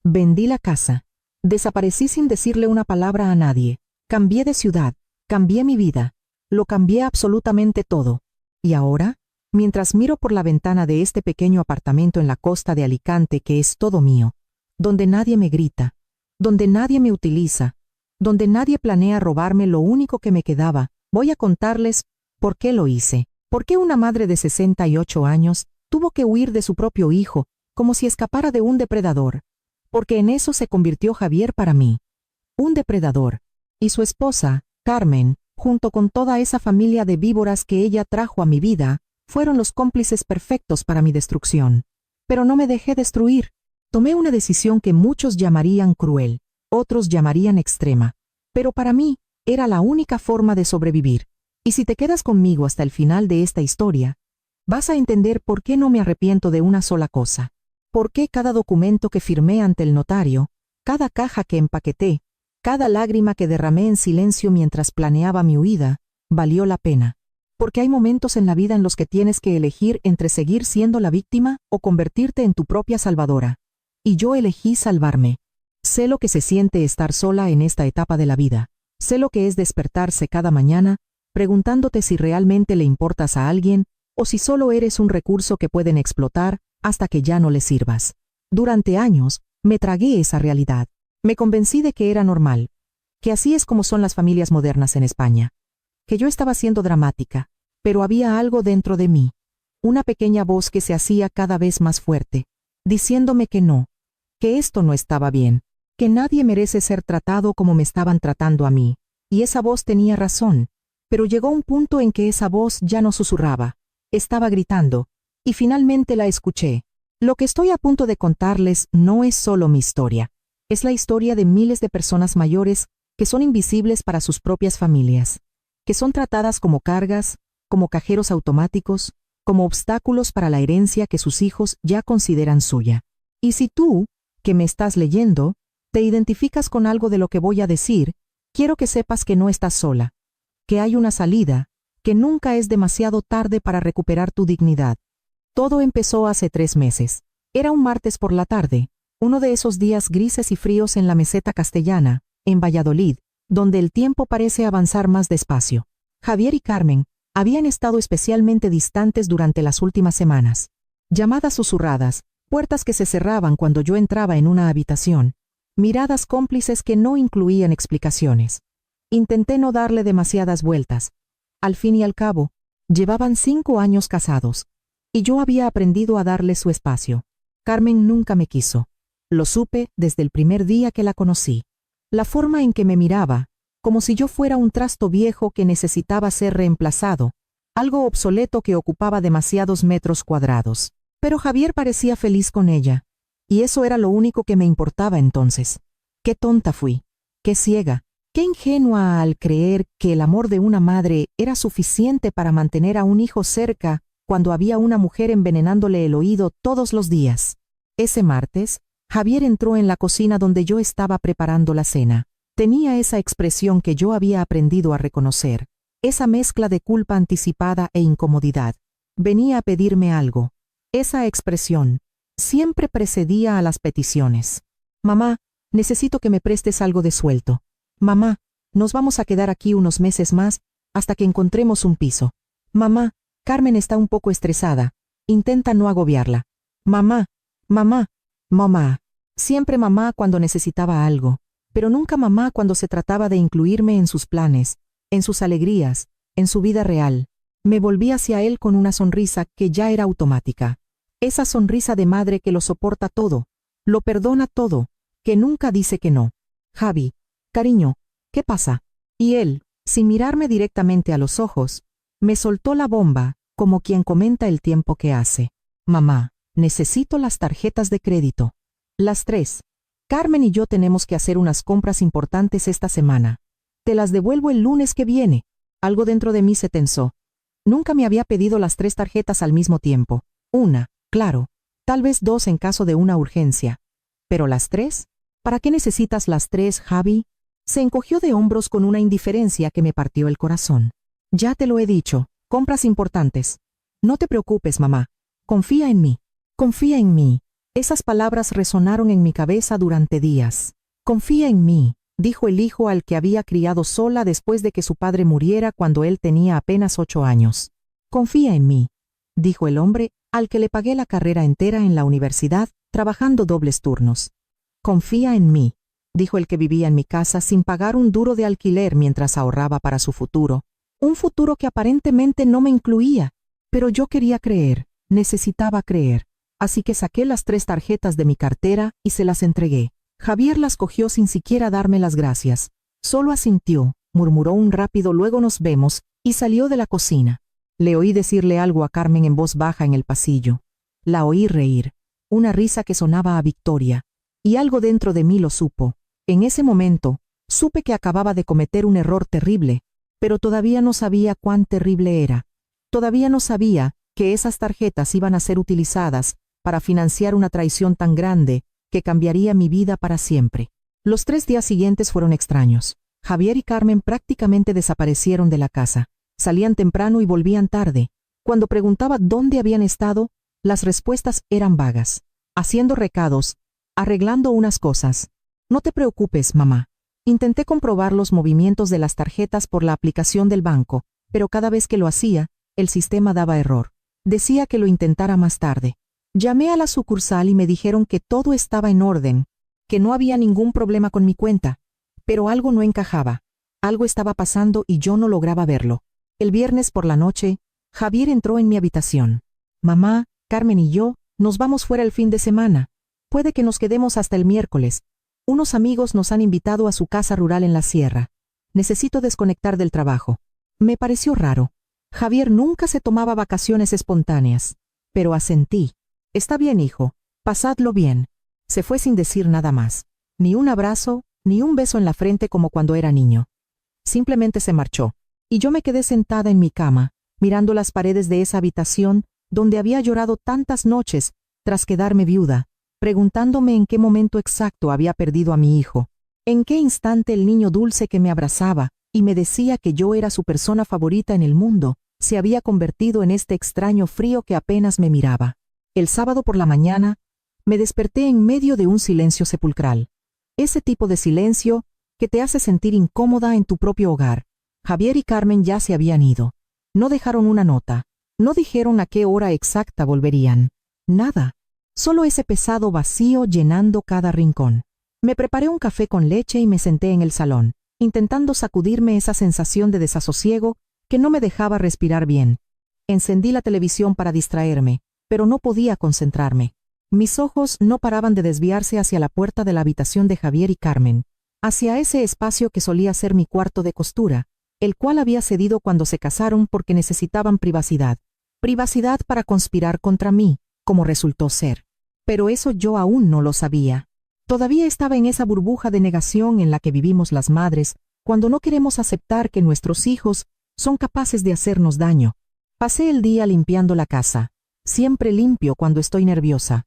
Vendí la casa. Desaparecí sin decirle una palabra a nadie. Cambié de ciudad. Cambié mi vida. Lo cambié absolutamente todo. Y ahora, mientras miro por la ventana de este pequeño apartamento en la costa de Alicante que es todo mío, donde nadie me grita, donde nadie me utiliza, donde nadie planea robarme lo único que me quedaba, voy a contarles por qué lo hice. ¿Por qué una madre de 68 años tuvo que huir de su propio hijo como si escapara de un depredador? Porque en eso se convirtió Javier para mí. Un depredador. Y su esposa, Carmen, junto con toda esa familia de víboras que ella trajo a mi vida, fueron los cómplices perfectos para mi destrucción. Pero no me dejé destruir. Tomé una decisión que muchos llamarían cruel, otros llamarían extrema. Pero para mí, era la única forma de sobrevivir. Y si te quedas conmigo hasta el final de esta historia, vas a entender por qué no me arrepiento de una sola cosa. Por qué cada documento que firmé ante el notario, cada caja que empaqueté, cada lágrima que derramé en silencio mientras planeaba mi huida, valió la pena. Porque hay momentos en la vida en los que tienes que elegir entre seguir siendo la víctima o convertirte en tu propia salvadora. Y yo elegí salvarme. Sé lo que se siente estar sola en esta etapa de la vida. Sé lo que es despertarse cada mañana, preguntándote si realmente le importas a alguien o si solo eres un recurso que pueden explotar hasta que ya no le sirvas. Durante años, me tragué esa realidad. Me convencí de que era normal, que así es como son las familias modernas en España, que yo estaba siendo dramática, pero había algo dentro de mí, una pequeña voz que se hacía cada vez más fuerte, diciéndome que no, que esto no estaba bien, que nadie merece ser tratado como me estaban tratando a mí, y esa voz tenía razón, pero llegó un punto en que esa voz ya no susurraba, estaba gritando, y finalmente la escuché. Lo que estoy a punto de contarles no es solo mi historia. Es la historia de miles de personas mayores que son invisibles para sus propias familias, que son tratadas como cargas, como cajeros automáticos, como obstáculos para la herencia que sus hijos ya consideran suya. Y si tú, que me estás leyendo, te identificas con algo de lo que voy a decir, quiero que sepas que no estás sola, que hay una salida, que nunca es demasiado tarde para recuperar tu dignidad. Todo empezó hace 3 meses. Era un martes por la tarde. Uno de esos días grises y fríos en la meseta castellana, en Valladolid, donde el tiempo parece avanzar más despacio. Javier y Carmen habían estado especialmente distantes durante las últimas semanas. Llamadas susurradas, puertas que se cerraban cuando yo entraba en una habitación, miradas cómplices que no incluían explicaciones. Intenté no darle demasiadas vueltas. Al fin y al cabo, llevaban 5 años casados, y yo había aprendido a darle su espacio. Carmen nunca me quiso. Lo supe desde el primer día que la conocí. La forma en que me miraba, como si yo fuera un trasto viejo que necesitaba ser reemplazado, algo obsoleto que ocupaba demasiados metros cuadrados. Pero Javier parecía feliz con ella, y eso era lo único que me importaba entonces. Qué tonta fui, qué ciega, qué ingenua al creer que el amor de una madre era suficiente para mantener a un hijo cerca cuando había una mujer envenenándole el oído todos los días. Ese martes, Javier entró en la cocina donde yo estaba preparando la cena. Tenía esa expresión que yo había aprendido a reconocer, esa mezcla de culpa anticipada e incomodidad. Venía a pedirme algo. Esa expresión siempre precedía a las peticiones. Mamá, necesito que me prestes algo de sueldo. Mamá, nos vamos a quedar aquí unos meses más hasta que encontremos un piso. Mamá, Carmen está un poco estresada. Intenta no agobiarla. Mamá, mamá, mamá. Siempre mamá cuando necesitaba algo, pero nunca mamá cuando se trataba de incluirme en sus planes, en sus alegrías, en su vida real. Me volví hacia él con una sonrisa que ya era automática. Esa sonrisa de madre que lo soporta todo, lo perdona todo, que nunca dice que no. Javi, cariño, ¿qué pasa? Y él, sin mirarme directamente a los ojos, me soltó la bomba, como quien comenta el tiempo que hace. Mamá, necesito las tarjetas de crédito. Las 3. Carmen y yo tenemos que hacer unas compras importantes esta semana. Te las devuelvo el lunes que viene. Algo dentro de mí se tensó. Nunca me había pedido las 3 tarjetas al mismo tiempo. Una, claro, tal vez 2 en caso de una urgencia. ¿Pero las 3? ¿Para qué necesitas las 3, Javi? Se encogió de hombros con una indiferencia que me partió el corazón. Ya te lo he dicho, compras importantes. No te preocupes, mamá. Confía en mí. Confía en mí. Esas palabras resonaron en mi cabeza durante días. Confía en mí, dijo el hijo al que había criado sola después de que su padre muriera cuando él tenía apenas 8 años. Confía en mí, dijo el hombre al que le pagué la carrera entera en la universidad, trabajando dobles turnos. Confía en mí, dijo el que vivía en mi casa sin pagar un duro de alquiler mientras ahorraba para su futuro. Un futuro que aparentemente no me incluía, pero yo quería creer, necesitaba creer. Así que saqué las 3 tarjetas de mi cartera y se las entregué. Javier las cogió sin siquiera darme las gracias. Solo asintió, murmuró un rápido "luego nos vemos" y salió de la cocina. Le oí decirle algo a Carmen en voz baja en el pasillo. La oí reír, una risa que sonaba a victoria. Y algo dentro de mí lo supo. En ese momento, supe que acababa de cometer un error terrible, pero todavía no sabía cuán terrible era. Todavía no sabía que esas tarjetas iban a ser utilizadas para financiar una traición tan grande que cambiaría mi vida para siempre. Los 3 días siguientes fueron extraños. Javier y Carmen prácticamente desaparecieron de la casa. Salían temprano y volvían tarde. Cuando preguntaba dónde habían estado, las respuestas eran vagas. Haciendo recados, arreglando unas cosas. No te preocupes, mamá. Intenté comprobar los movimientos de las tarjetas por la aplicación del banco, pero cada vez que lo hacía, el sistema daba error. Decía que lo intentara más tarde. Llamé a la sucursal y me dijeron que todo estaba en orden, que no había ningún problema con mi cuenta, pero algo no encajaba. Algo estaba pasando y yo no lograba verlo. El viernes por la noche, Javier entró en mi habitación. Mamá, Carmen y yo nos vamos fuera el fin de semana. Puede que nos quedemos hasta el miércoles. Unos amigos nos han invitado a su casa rural en la sierra. Necesito desconectar del trabajo. Me pareció raro. Javier nunca se tomaba vacaciones espontáneas, pero asentí. Está bien, hijo, pasadlo bien. Se fue sin decir nada más. Ni un abrazo, ni un beso en la frente como cuando era niño. Simplemente se marchó, y yo me quedé sentada en mi cama, mirando las paredes de esa habitación donde había llorado tantas noches tras quedarme viuda, preguntándome en qué momento exacto había perdido a mi hijo, en qué instante el niño dulce que me abrazaba y me decía que yo era su persona favorita en el mundo, se había convertido en este extraño frío que apenas me miraba. El sábado por la mañana, me desperté en medio de un silencio sepulcral. Ese tipo de silencio que te hace sentir incómoda en tu propio hogar. Javier y Carmen ya se habían ido. No dejaron una nota. No dijeron a qué hora exacta volverían. Nada. Solo ese pesado vacío llenando cada rincón. Me preparé un café con leche y me senté en el salón, intentando sacudirme esa sensación de desasosiego que no me dejaba respirar bien. Encendí la televisión para distraerme, pero no podía concentrarme. Mis ojos no paraban de desviarse hacia la puerta de la habitación de Javier y Carmen, hacia ese espacio que solía ser mi cuarto de costura, el cual había cedido cuando se casaron porque necesitaban privacidad. Privacidad para conspirar contra mí, como resultó ser. Pero eso yo aún no lo sabía. Todavía estaba en esa burbuja de negación en la que vivimos las madres, cuando no queremos aceptar que nuestros hijos son capaces de hacernos daño. Pasé el día limpiando la casa. Siempre limpio cuando estoy nerviosa.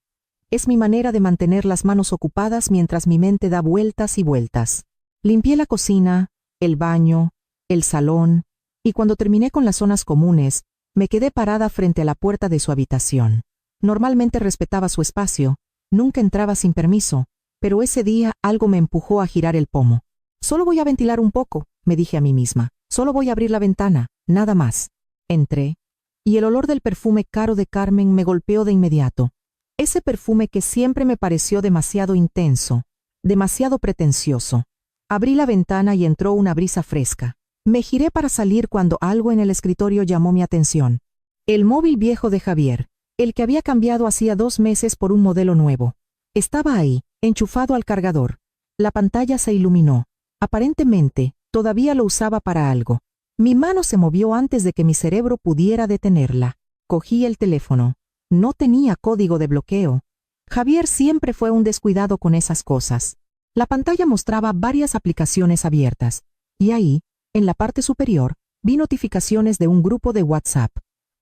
Es mi manera de mantener las manos ocupadas mientras mi mente da vueltas y vueltas. Limpié la cocina, el baño, el salón, y cuando terminé con las zonas comunes, me quedé parada frente a la puerta de su habitación. Normalmente respetaba su espacio, nunca entraba sin permiso, pero ese día algo me empujó a girar el pomo. Solo voy a ventilar un poco, me dije a mí misma. Solo voy a abrir la ventana, nada más. Entré, y el olor del perfume caro de Carmen me golpeó de inmediato. Ese perfume que siempre me pareció demasiado intenso, demasiado pretencioso. Abrí la ventana y entró una brisa fresca. Me giré para salir cuando algo en el escritorio llamó mi atención. El móvil viejo de Javier, el que había cambiado hacía 2 meses por un modelo nuevo. Estaba ahí, enchufado al cargador. La pantalla se iluminó. Aparentemente, todavía lo usaba para algo. Mi mano se movió antes de que mi cerebro pudiera detenerla. Cogí el teléfono. No tenía código de bloqueo. Javier siempre fue un descuidado con esas cosas. La pantalla mostraba varias aplicaciones abiertas, y ahí, en la parte superior, vi notificaciones de un grupo de WhatsApp.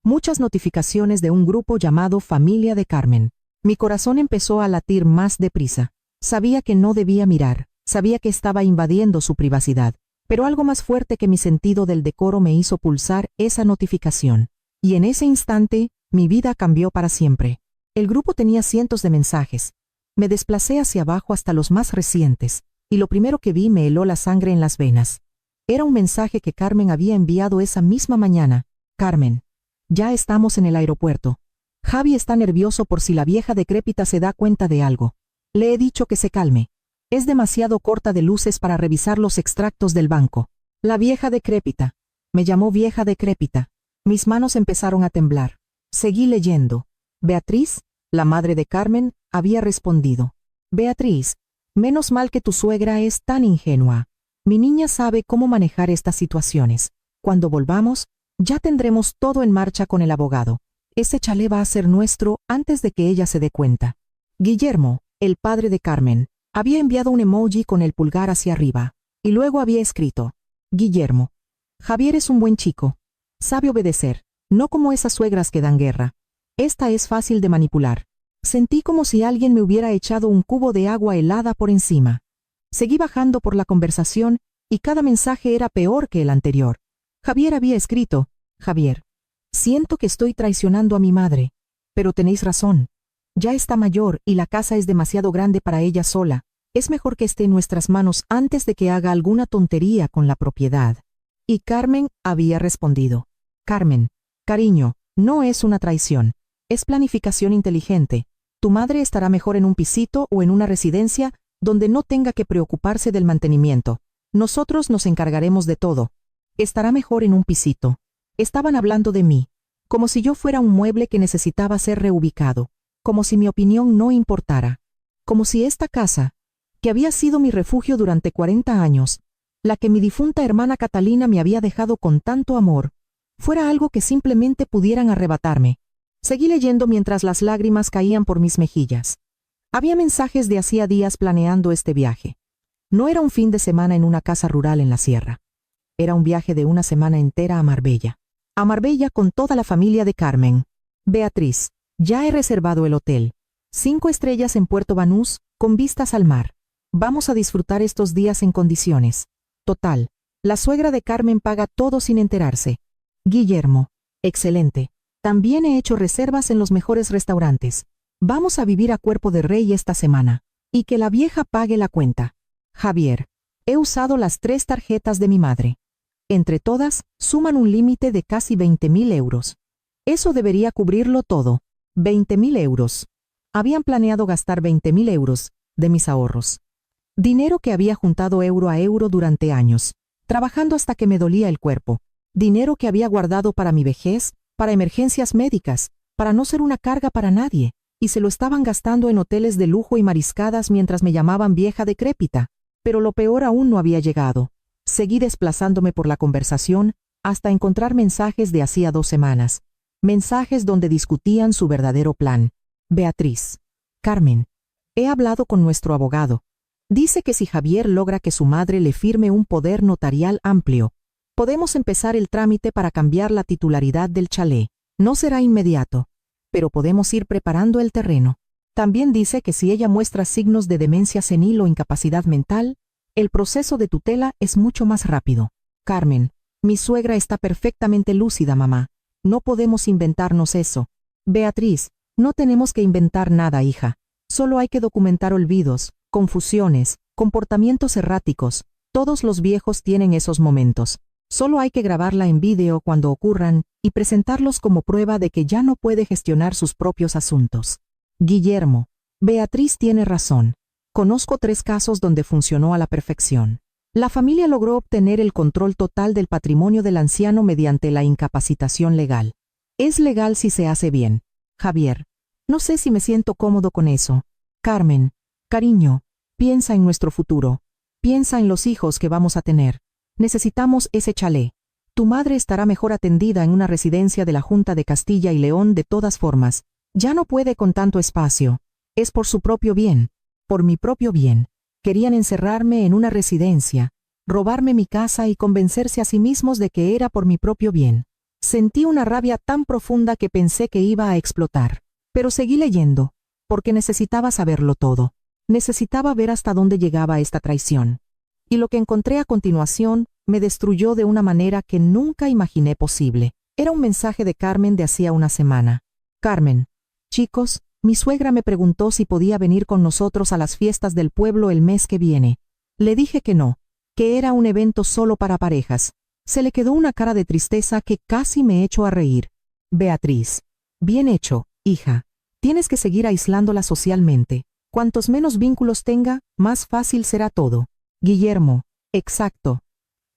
Muchas notificaciones de un grupo llamado Familia de Carmen. Mi corazón empezó a latir más deprisa. Sabía que no debía mirar, sabía que estaba invadiendo su privacidad, pero algo más fuerte que mi sentido del decoro me hizo pulsar esa notificación. Y en ese instante, mi vida cambió para siempre. El grupo tenía cientos de mensajes. Me desplacé hacia abajo hasta los más recientes, y lo primero que vi me heló la sangre en las venas. Era un mensaje que Carmen había enviado esa misma mañana. Carmen, ya estamos en el aeropuerto. Javi está nervioso por si la vieja decrépita se da cuenta de algo. Le he dicho que se calme. Es demasiado corta de luces para revisar los extractos del banco. La vieja decrépita. Me llamó vieja decrépita. Mis manos empezaron a temblar. Seguí leyendo. Beatriz, la madre de Carmen, había respondido. Beatriz, menos mal que tu suegra es tan ingenua. Mi niña sabe cómo manejar estas situaciones. Cuando volvamos, ya tendremos todo en marcha con el abogado. Ese chalet va a ser nuestro antes de que ella se dé cuenta. Guillermo, el padre de Carmen, había enviado un emoji con el pulgar hacia arriba, y luego había escrito: Guillermo, Javier es un buen chico. Sabe obedecer, no como esas suegras que dan guerra. Esta es fácil de manipular. Sentí como si alguien me hubiera echado un cubo de agua helada por encima. Seguí bajando por la conversación y cada mensaje era peor que el anterior. Javier había escrito: Javier, siento que estoy traicionando a mi madre, pero tenéis razón. Ya está mayor y la casa es demasiado grande para ella sola. Es mejor que esté en nuestras manos antes de que haga alguna tontería con la propiedad. Y Carmen había respondido: Carmen, cariño, no es una traición. Es planificación inteligente. Tu madre estará mejor en un pisito o en una residencia donde no tenga que preocuparse del mantenimiento. Nosotros nos encargaremos de todo. Estará mejor en un pisito. Estaban hablando de mí, como si yo fuera un mueble que necesitaba ser reubicado, como si mi opinión no importara, como si esta casa, que había sido mi refugio durante 40 años, la que mi difunta hermana Catalina me había dejado con tanto amor, fuera algo que simplemente pudieran arrebatarme. Seguí leyendo mientras las lágrimas caían por mis mejillas. Había mensajes de hacía días planeando este viaje. No era un fin de semana en una casa rural en la sierra. Era un viaje de una semana entera a Marbella. A Marbella con toda la familia de Carmen. Beatriz, ya he reservado el hotel. 5 estrellas en Puerto Banús, con vistas al mar. Vamos a disfrutar estos días en condiciones. Total, la suegra de Carmen paga todo sin enterarse. Guillermo, excelente. También he hecho reservas en los mejores restaurantes. Vamos a vivir a Cuerpo de Rey esta semana. Y que la vieja pague la cuenta. Javier, he usado las 3 tarjetas de mi madre. Entre todas, suman un límite de casi 20.000 euros. Eso debería cubrirlo todo. 20.000 euros. Habían planeado gastar 20.000 euros de mis ahorros. Dinero que había juntado euro a euro durante años, trabajando hasta que me dolía el cuerpo. Dinero que había guardado para mi vejez, para emergencias médicas, para no ser una carga para nadie, y se lo estaban gastando en hoteles de lujo y mariscadas mientras me llamaban vieja decrépita. Pero lo peor aún no había llegado. Seguí desplazándome por la conversación hasta encontrar mensajes de hacía 2 semanas. Mensajes donde discutían su verdadero plan. Beatriz. Carmen. He hablado con nuestro abogado. Dice que si Javier logra que su madre le firme un poder notarial amplio, podemos empezar el trámite para cambiar la titularidad del chalet. No será inmediato, pero podemos ir preparando el terreno. También dice que si ella muestra signos de demencia senil o incapacidad mental, el proceso de tutela es mucho más rápido. Carmen, mi suegra está perfectamente lúcida, mamá. No podemos inventarnos eso. Beatriz, no tenemos que inventar nada, hija. Solo hay que documentar olvidos, confusiones, comportamientos erráticos. Todos los viejos tienen esos momentos. Solo hay que grabarla en vídeo cuando ocurran y presentarlos como prueba de que ya no puede gestionar sus propios asuntos. Guillermo, Beatriz tiene razón. Conozco 3 casos donde funcionó a la perfección. La familia logró obtener el control total del patrimonio del anciano mediante la incapacitación legal. Es legal si se hace bien. Javier, no sé si me siento cómodo con eso. Carmen, cariño, piensa en nuestro futuro. Piensa en los hijos que vamos a tener. Necesitamos ese chalet. Tu madre estará mejor atendida en una residencia de la Junta de Castilla y León de todas formas. Ya no puede con tanto espacio. Es por su propio bien. Por mi propio bien. Querían encerrarme en una residencia, robarme mi casa y convencerse a sí mismos de que era por mi propio bien. Sentí una rabia tan profunda que pensé que iba a explotar. Pero seguí leyendo, porque necesitaba saberlo todo. Necesitaba ver hasta dónde llegaba esta traición. Y lo que encontré a continuación me destruyó de una manera que nunca imaginé posible. Era un mensaje de Carmen de hacía una semana. Carmen, chicos, Mi suegra me preguntó si podía venir con nosotros a las fiestas del pueblo el mes que viene. Le dije que no, que era un evento solo para parejas. Se le quedó una cara de tristeza que casi me echó a reír. Beatriz. Bien hecho, hija. Tienes que seguir aislándola socialmente. Cuantos menos vínculos tenga, más fácil será todo. Guillermo. Exacto.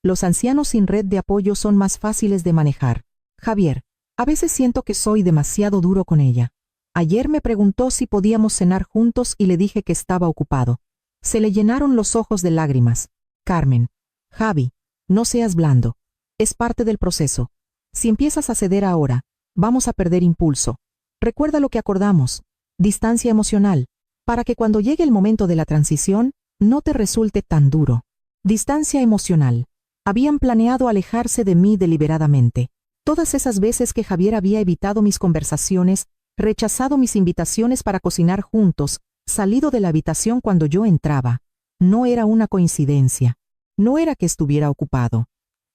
Los ancianos sin red de apoyo son más fáciles de manejar. Javier. A veces siento que soy demasiado duro con ella. Ayer me preguntó si podíamos cenar juntos y le dije que estaba ocupado. Se le llenaron los ojos de lágrimas. Carmen. Javi, no seas blando. Es parte del proceso. Si empiezas a ceder ahora, vamos a perder impulso. Recuerda lo que acordamos. Distancia emocional. Para que cuando llegue el momento de la transición, no te resulte tan duro. Distancia emocional. Habían planeado alejarse de mí deliberadamente. Todas esas veces que Javier había evitado mis conversaciones, rechazado mis invitaciones para cocinar juntos, salido de la habitación cuando yo entraba. No era una coincidencia. No era que estuviera ocupado.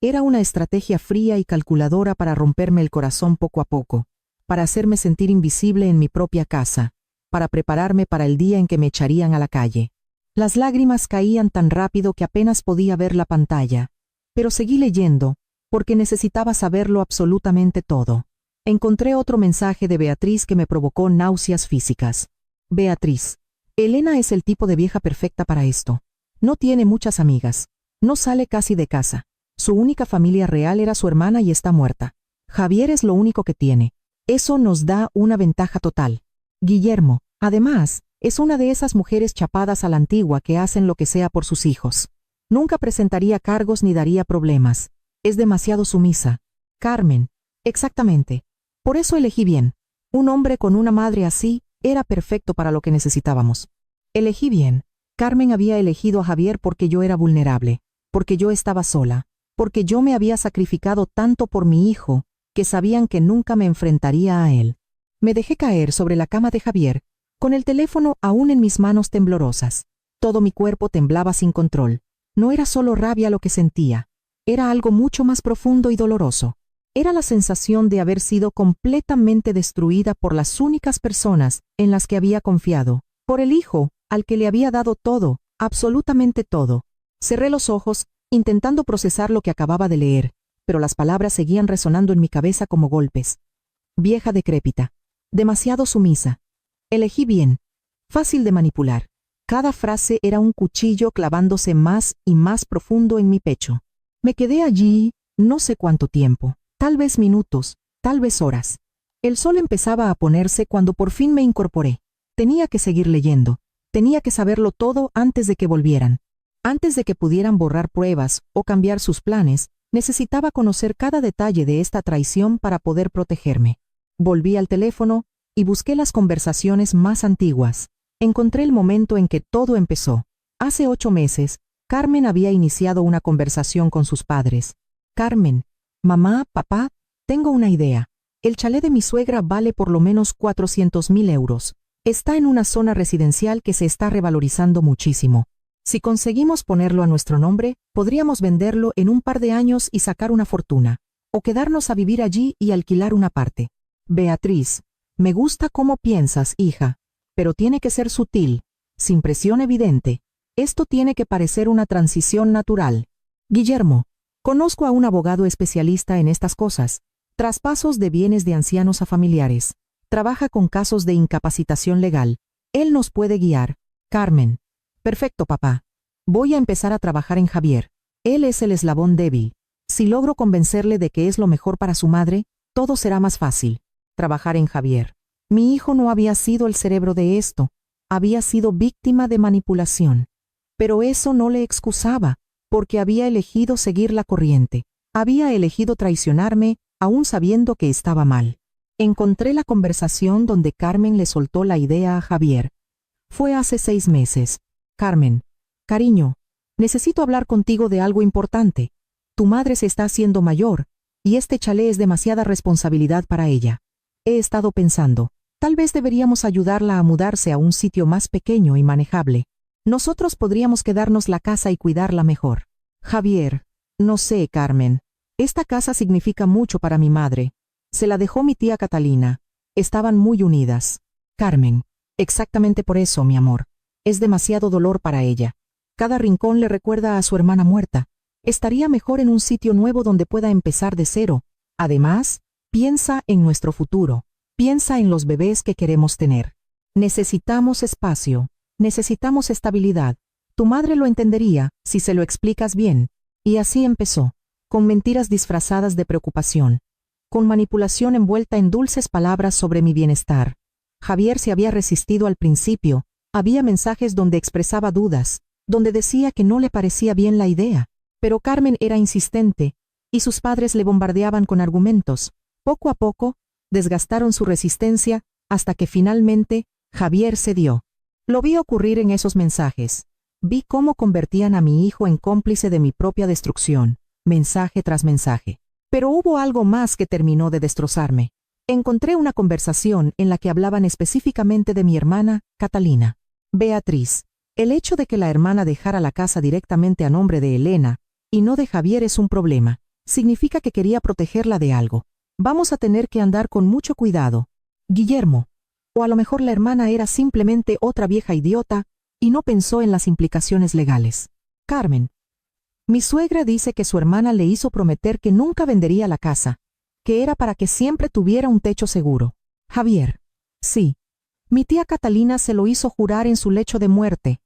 Era una estrategia fría y calculadora para romperme el corazón poco a poco, para hacerme sentir invisible en mi propia casa, para prepararme para el día en que me echarían a la calle. Las lágrimas caían tan rápido que apenas podía ver la pantalla, pero seguí leyendo, porque necesitaba saberlo absolutamente todo. Encontré otro mensaje de Beatriz que me provocó náuseas físicas. Beatriz. Elena es el tipo de vieja perfecta para esto. No tiene muchas amigas. No sale casi de casa. Su única familia real era su hermana y está muerta. Javier es lo único que tiene. Eso nos da una ventaja total. Guillermo, además, es una de esas mujeres chapadas a la antigua que hacen lo que sea por sus hijos. Nunca presentaría cargos ni daría problemas. Es demasiado sumisa. Carmen. Exactamente. Por eso elegí bien. Un hombre con una madre así era perfecto para lo que necesitábamos. Elegí bien. Carmen había elegido a Javier porque yo era vulnerable, porque yo estaba sola, porque yo me había sacrificado tanto por mi hijo, que sabían que nunca me enfrentaría a él. Me dejé caer sobre la cama de Javier, con el teléfono aún en mis manos temblorosas. Todo mi cuerpo temblaba sin control. No era solo rabia lo que sentía, era algo mucho más profundo y doloroso. Era la sensación de haber sido completamente destruida por las únicas personas en las que había confiado, por el hijo, al que le había dado todo, absolutamente todo. Cerré los ojos, intentando procesar lo que acababa de leer, pero las palabras seguían resonando en mi cabeza como golpes. Vieja decrépita. Demasiado sumisa. Elegí bien. Fácil de manipular. Cada frase era un cuchillo clavándose más y más profundo en mi pecho. Me quedé allí, no sé cuánto tiempo, tal vez minutos, tal vez horas. El sol empezaba a ponerse cuando por fin me incorporé. Tenía que seguir leyendo. Tenía que saberlo todo antes de que volvieran. Antes de que pudieran borrar pruebas o cambiar sus planes, necesitaba conocer cada detalle de esta traición para poder protegerme. Volví al teléfono y busqué las conversaciones más antiguas. Encontré el momento en que todo empezó. Hace 8 meses, Carmen había iniciado una conversación con sus padres. Carmen, mamá, papá, tengo una idea. El chalet de mi suegra vale por lo menos 400.000 euros. Está en una zona residencial que se está revalorizando muchísimo. Si conseguimos ponerlo a nuestro nombre, podríamos venderlo en un par de años y sacar una fortuna. O quedarnos a vivir allí y alquilar una parte. Beatriz, me gusta cómo piensas, hija. Pero tiene que ser sutil, sin presión evidente. Esto tiene que parecer una transición natural. Guillermo, conozco a un abogado especialista en estas cosas. Traspasos de bienes de ancianos a familiares. Trabaja con casos de incapacitación legal. Él nos puede guiar. Carmen. Perfecto, papá. Voy a empezar a trabajar en Javier. Él es el eslabón débil. Si logro convencerle de que es lo mejor para su madre, todo será más fácil. Trabajar en Javier. Mi hijo no había sido el cerebro de esto. Había sido víctima de manipulación. Pero eso no le excusaba, porque había elegido seguir la corriente. Había elegido traicionarme, aún sabiendo que estaba mal. Encontré la conversación donde Carmen le soltó la idea a Javier. Fue hace 6 meses. Carmen, cariño, necesito hablar contigo de algo importante. Tu madre se está haciendo mayor, y este chalet es demasiada responsabilidad para ella. He estado pensando, tal vez deberíamos ayudarla a mudarse a un sitio más pequeño y manejable. Nosotros podríamos quedarnos la casa y cuidarla mejor. Javier, no sé, Carmen. Esta casa significa mucho para mi madre. Se la dejó mi tía Catalina. Estaban muy unidas. Carmen, exactamente por eso, mi amor. Es demasiado dolor para ella. Cada rincón le recuerda a su hermana muerta. Estaría mejor en un sitio nuevo donde pueda empezar de cero. Además, piensa en nuestro futuro. Piensa en los bebés que queremos tener. Necesitamos espacio. Necesitamos estabilidad. Tu madre lo entendería si se lo explicas bien. Y así empezó, con mentiras disfrazadas de preocupación, con manipulación envuelta en dulces palabras sobre mi bienestar. Javier se había resistido al principio. Había mensajes donde expresaba dudas, donde decía que no le parecía bien la idea. Pero Carmen era insistente, y sus padres le bombardeaban con argumentos. Poco a poco, desgastaron su resistencia, hasta que finalmente, Javier cedió. Lo vi ocurrir en esos mensajes. Vi cómo convertían a mi hijo en cómplice de mi propia destrucción, mensaje tras mensaje. Pero hubo algo más que terminó de destrozarme. Encontré una conversación en la que hablaban específicamente de mi hermana, Catalina. Beatriz, el hecho de que la hermana dejara la casa directamente a nombre de Elena, y no de Javier es un problema. Significa que quería protegerla de algo. Vamos a tener que andar con mucho cuidado. Guillermo. O a lo mejor la hermana era simplemente otra vieja idiota, y no pensó en las implicaciones legales. Carmen. Mi suegra dice que su hermana le hizo prometer que nunca vendería la casa, que era para que siempre tuviera un techo seguro. Javier. Sí. Mi tía Catalina se lo hizo jurar en su lecho de muerte.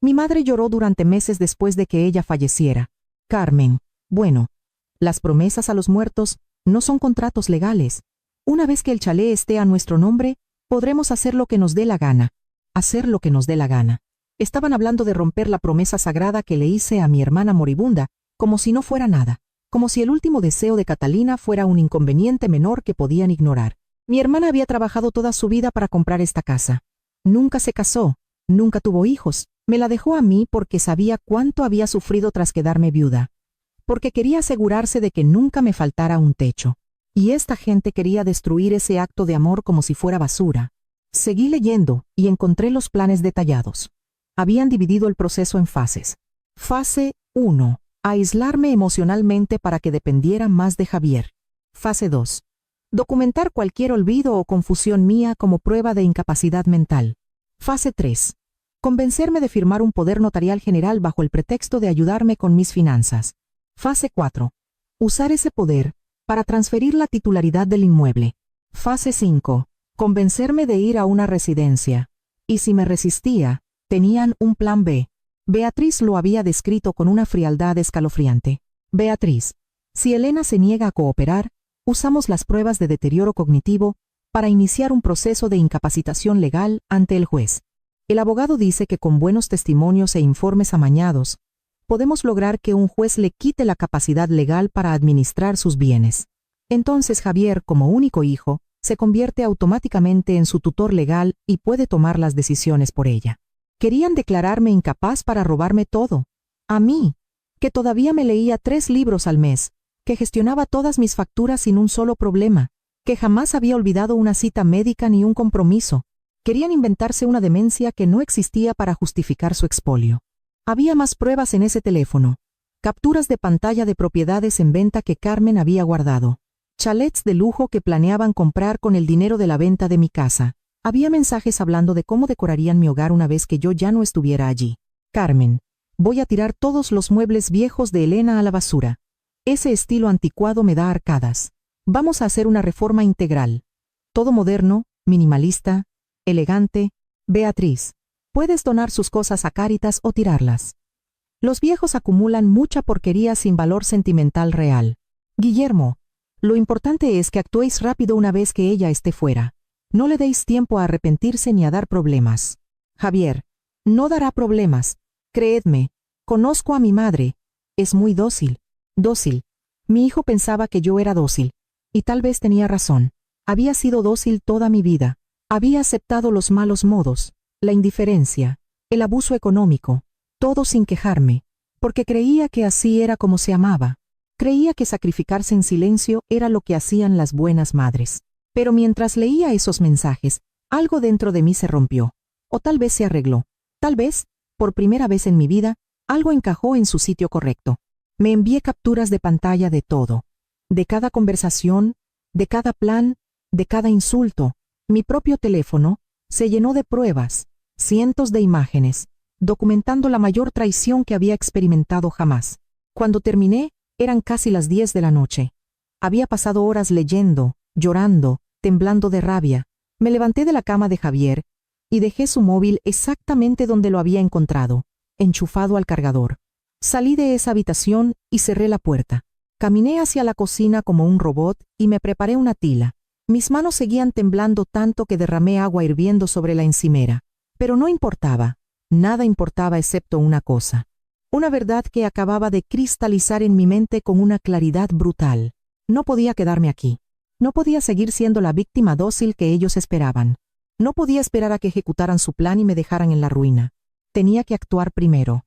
Mi madre lloró durante meses después de que ella falleciera. Carmen. Bueno, las promesas a los muertos no son contratos legales. Una vez que el chalet esté a nuestro nombre, podremos hacer lo que nos dé la gana. Hacer lo que nos dé la gana. Estaban hablando de romper la promesa sagrada que le hice a mi hermana moribunda, como si no fuera nada, como si el último deseo de Catalina fuera un inconveniente menor que podían ignorar. Mi hermana había trabajado toda su vida para comprar esta casa. Nunca se casó, nunca tuvo hijos. Me la dejó a mí porque sabía cuánto había sufrido tras quedarme viuda. Porque quería asegurarse de que nunca me faltara un techo. Y esta gente quería destruir ese acto de amor como si fuera basura. Seguí leyendo y encontré los planes detallados. Habían dividido el proceso en fases. Fase 1. Aislarme emocionalmente para que dependiera más de Javier. Fase 2. Documentar cualquier olvido o confusión mía como prueba de incapacidad mental. Fase 3. Convencerme de firmar un poder notarial general bajo el pretexto de ayudarme con mis finanzas. Fase 4. Usar ese poder para transferir la titularidad del inmueble. Fase 5. Convencerme de ir a una residencia. Y si me resistía, tenían un plan B. Beatriz lo había descrito con una frialdad escalofriante. Beatriz, si Elena se niega a cooperar, usamos las pruebas de deterioro cognitivo para iniciar un proceso de incapacitación legal ante el juez. El abogado dice que con buenos testimonios e informes amañados, podemos lograr que un juez le quite la capacidad legal para administrar sus bienes. Entonces Javier, como único hijo, se convierte automáticamente en su tutor legal y puede tomar las decisiones por ella. Querían declararme incapaz para robarme todo. A mí, que todavía me leía 3 libros al mes, que gestionaba todas mis facturas sin un solo problema, que jamás había olvidado una cita médica ni un compromiso. Querían inventarse una demencia que no existía para justificar su expolio. Había más pruebas en ese teléfono. Capturas de pantalla de propiedades en venta que Carmen había guardado. Chalets de lujo que planeaban comprar con el dinero de la venta de mi casa. Había mensajes hablando de cómo decorarían mi hogar una vez que yo ya no estuviera allí. Carmen, voy a tirar todos los muebles viejos de Elena a la basura. Ese estilo anticuado me da arcadas. Vamos a hacer una reforma integral. Todo moderno, minimalista, elegante. Beatriz, puedes donar sus cosas a Cáritas o tirarlas. Los viejos acumulan mucha porquería sin valor sentimental real. Guillermo, lo importante es que actuéis rápido una vez que ella esté fuera. No le deis tiempo a arrepentirse ni a dar problemas. Javier, no dará problemas. Creedme, conozco a mi madre. Es muy dócil. Dócil. Mi hijo pensaba que yo era dócil. Y tal vez tenía razón. Había sido dócil toda mi vida. Había aceptado los malos modos, la indiferencia, el abuso económico, todo sin quejarme, porque creía que así era como se amaba. Creía que sacrificarse en silencio era lo que hacían las buenas madres. Pero mientras leía esos mensajes, algo dentro de mí se rompió. O tal vez se arregló. Tal vez, por primera vez en mi vida, algo encajó en su sitio correcto. Me envié capturas de pantalla de todo. De cada conversación, de cada plan, de cada insulto. Mi propio teléfono, Se llenó de pruebas, cientos de imágenes, documentando la mayor traición que había experimentado jamás. Cuando terminé, eran casi las 10 de la noche. Había pasado horas leyendo, llorando, temblando de rabia. Me levanté de la cama de Javier y dejé su móvil exactamente donde lo había encontrado, enchufado al cargador. Salí de esa habitación y cerré la puerta. Caminé hacia la cocina como un robot y me preparé una tila. Mis manos seguían temblando tanto que derramé agua hirviendo sobre la encimera. Pero no importaba. Nada importaba excepto una cosa. Una verdad que acababa de cristalizar en mi mente con una claridad brutal. No podía quedarme aquí. No podía seguir siendo la víctima dócil que ellos esperaban. No podía esperar a que ejecutaran su plan y me dejaran en la ruina. Tenía que actuar primero.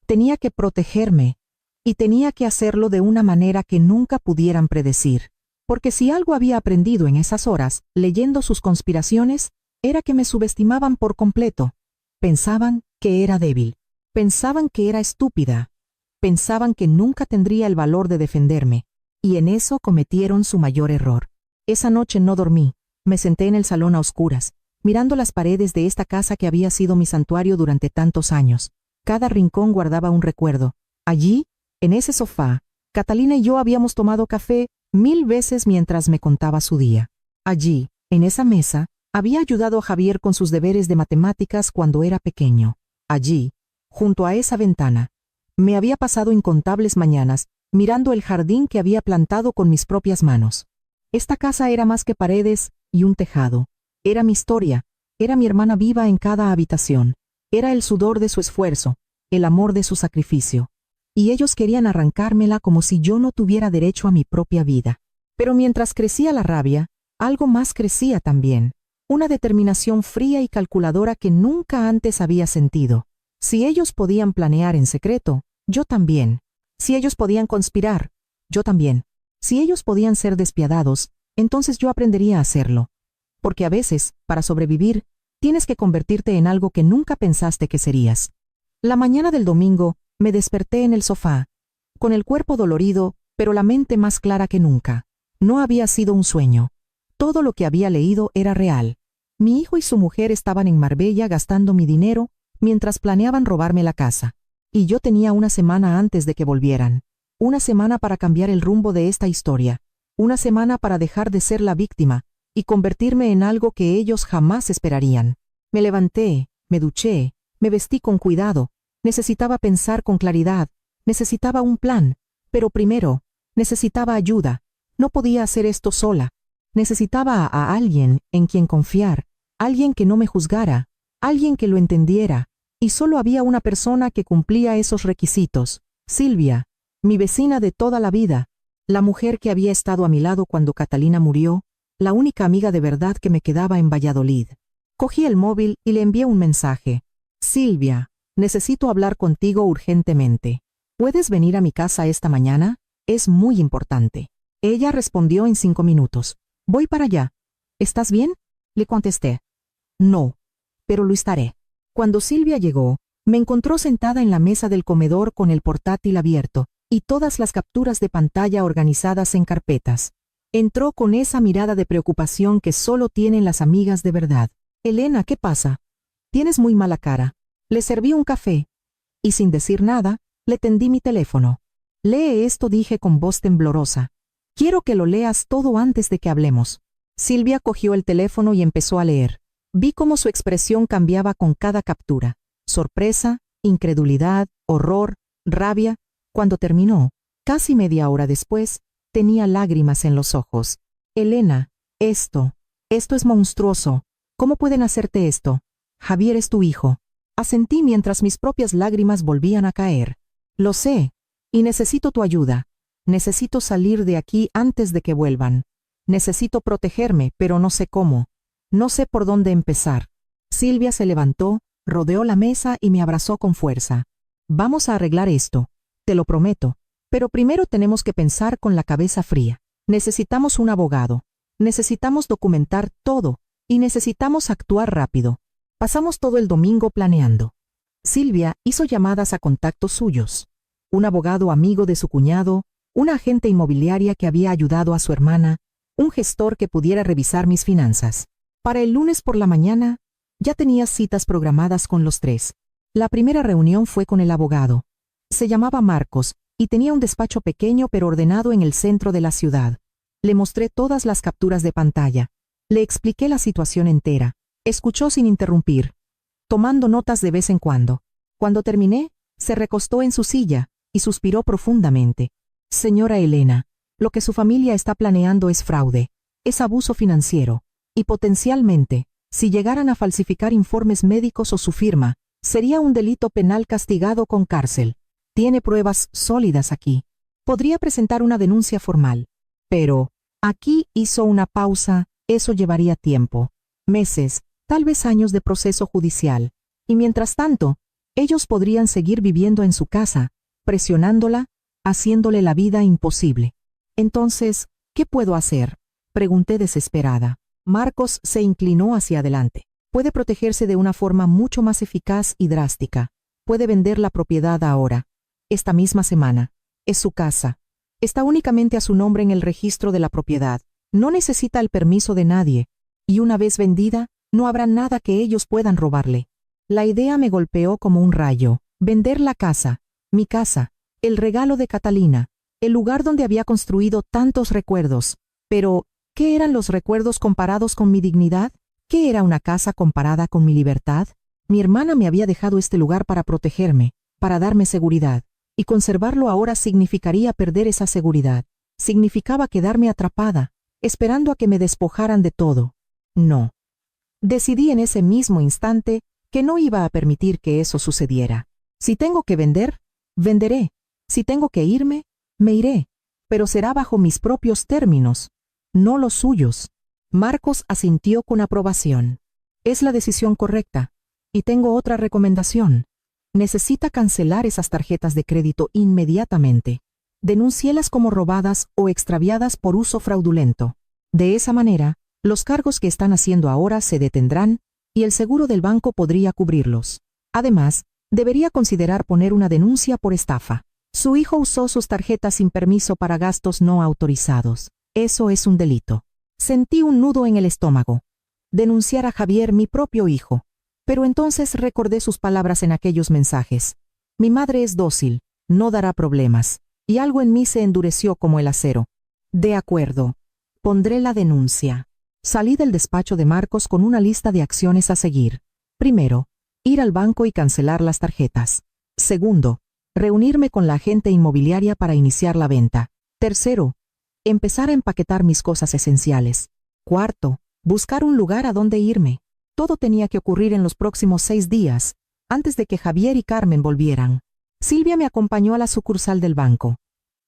Tenía que protegerme. Y tenía que hacerlo de una manera que nunca pudieran predecir. Porque si algo había aprendido en esas horas, leyendo sus conspiraciones, era que me subestimaban por completo. Pensaban que era débil. Pensaban que era estúpida. Pensaban que nunca tendría el valor de defenderme. Y en eso cometieron su mayor error. Esa noche no dormí. Me senté en el salón a oscuras, mirando las paredes de esta casa que había sido mi santuario durante tantos años. Cada rincón guardaba un recuerdo. Allí, en ese sofá, Catalina y yo habíamos tomado café 1000 veces mientras me contaba su día. Allí, en esa mesa, había ayudado a Javier con sus deberes de matemáticas cuando era pequeño. Allí, junto a esa ventana, me había pasado incontables mañanas mirando el jardín que había plantado con mis propias manos. Esta casa era más que paredes y un tejado. Era mi historia, era mi hermana viva en cada habitación. Era el sudor de su esfuerzo, el amor de su sacrificio. Y ellos querían arrancármela como si yo no tuviera derecho a mi propia vida. Pero mientras crecía la rabia, algo más crecía también. Una determinación fría y calculadora que nunca antes había sentido. Si ellos podían planear en secreto, yo también. Si ellos podían conspirar, yo también. Si ellos podían ser despiadados, entonces yo aprendería a hacerlo. Porque a veces, para sobrevivir, tienes que convertirte en algo que nunca pensaste que serías. La mañana del domingo, me desperté en el sofá, con el cuerpo dolorido, pero la mente más clara que nunca. No había sido un sueño. Todo lo que había leído era real. Mi hijo y su mujer estaban en Marbella gastando mi dinero mientras planeaban robarme la casa. Y yo tenía una semana antes de que volvieran. Una semana para cambiar el rumbo de esta historia. Una semana para dejar de ser la víctima y convertirme en algo que ellos jamás esperarían. Me levanté, me duché, me vestí con cuidado. Necesitaba pensar con claridad. Necesitaba un plan. Pero primero, necesitaba ayuda. No podía hacer esto sola. Necesitaba a alguien en quien confiar. Alguien que no me juzgara. Alguien que lo entendiera. Y solo había una persona que cumplía esos requisitos. Silvia, mi vecina de toda la vida. La mujer que había estado a mi lado cuando Catalina murió. La única amiga de verdad que me quedaba en Valladolid. Cogí el móvil y le envié un mensaje. Silvia, necesito hablar contigo urgentemente. ¿Puedes venir a mi casa esta mañana? Es muy importante. Ella respondió en 5 minutos. Voy para allá. ¿Estás bien? Le contesté. No, pero lo estaré. Cuando Silvia llegó, me encontró sentada en la mesa del comedor con el portátil abierto y todas las capturas de pantalla organizadas en carpetas. Entró con esa mirada de preocupación que solo tienen las amigas de verdad. Elena, ¿qué pasa? Tienes muy mala cara. Le serví un café y sin decir nada, le tendí mi teléfono. Lee esto, dije con voz temblorosa. Quiero que lo leas todo antes de que hablemos. Silvia cogió el teléfono y empezó a leer. Vi cómo su expresión cambiaba con cada captura. Sorpresa, incredulidad, horror, rabia. Cuando terminó, casi media hora después, tenía lágrimas en los ojos. Elena, esto es monstruoso. ¿Cómo pueden hacerte esto? Javier es tu hijo. Asentí mientras mis propias lágrimas volvían a caer. Lo sé, y necesito tu ayuda. Necesito salir de aquí antes de que vuelvan. Necesito protegerme, pero no sé cómo. No sé por dónde empezar. Silvia se levantó, rodeó la mesa y me abrazó con fuerza. Vamos a arreglar esto, te lo prometo. Pero primero tenemos que pensar con la cabeza fría. Necesitamos un abogado. Necesitamos documentar todo. Y necesitamos actuar rápido. Pasamos todo el domingo planeando. Silvia hizo llamadas a contactos suyos. Un abogado amigo de su cuñado, una agente inmobiliaria que había ayudado a su hermana, un gestor que pudiera revisar mis finanzas. Para el lunes por la mañana, Ya tenía citas programadas con los tres. La primera reunión fue con el abogado. Se llamaba Marcos, y tenía un despacho pequeño pero ordenado en el centro de la ciudad. Le mostré todas las capturas de pantalla. Le expliqué la situación entera. Escuchó sin interrumpir, tomando notas de vez en cuando. Cuando terminé, se recostó en su silla y suspiró profundamente. Señora Elena, lo que su familia está planeando es fraude, es abuso financiero, y potencialmente, si llegaran a falsificar informes médicos o su firma, sería un delito penal castigado con cárcel. Tiene pruebas sólidas aquí. Podría presentar una denuncia formal. Pero, aquí hizo una pausa, eso llevaría tiempo. Meses, tal vez años de proceso judicial. Y mientras tanto, ellos podrían seguir viviendo en su casa, presionándola, haciéndole la vida imposible. Entonces, ¿qué puedo hacer?, pregunté desesperada. Marcos se inclinó hacia adelante. Puede protegerse de una forma mucho más eficaz y drástica. Puede vender la propiedad ahora, esta misma semana. Es su casa. Está únicamente a su nombre en el registro de la propiedad. No necesita el permiso de nadie. Y una vez vendida, no habrá nada que ellos puedan robarle. La idea me golpeó como un rayo. Vender la casa, mi casa, el regalo de Catalina, el lugar donde había construido tantos recuerdos. Pero, ¿qué eran los recuerdos comparados con mi dignidad? ¿Qué era una casa comparada con mi libertad? Mi hermana me había dejado este lugar para protegerme, para darme seguridad, y conservarlo ahora significaría perder esa seguridad. Significaba quedarme atrapada, esperando a que me despojaran de todo. No. Decidí en ese mismo instante que no iba a permitir que eso sucediera. Si tengo que vender, venderé. Si tengo que irme, me iré. Pero será bajo mis propios términos, no los suyos. Marcos asintió con aprobación. Es la decisión correcta. Y tengo otra recomendación. Necesita cancelar esas tarjetas de crédito inmediatamente. Denúncielas como robadas o extraviadas por uso fraudulento. De esa manera, los cargos que están haciendo ahora se detendrán y el seguro del banco podría cubrirlos. Además, debería considerar poner una denuncia por estafa. Su hijo usó sus tarjetas sin permiso para gastos no autorizados. Eso es un delito. Sentí un nudo en el estómago. Denunciar a Javier, mi propio hijo. Pero entonces recordé sus palabras en aquellos mensajes. Mi madre es dócil, no dará problemas. Y algo en mí se endureció como el acero. De acuerdo. Pondré la denuncia. Salí del despacho de Marcos con una lista de acciones a seguir. Primero, ir al banco y cancelar las tarjetas. Segundo, reunirme con la agente inmobiliaria para iniciar la venta. Tercero, empezar a empaquetar mis cosas esenciales. Cuarto, buscar un lugar a donde irme. Todo tenía que ocurrir en los próximos 6 días, antes de que Javier y Carmen volvieran. Silvia me acompañó a la sucursal del banco.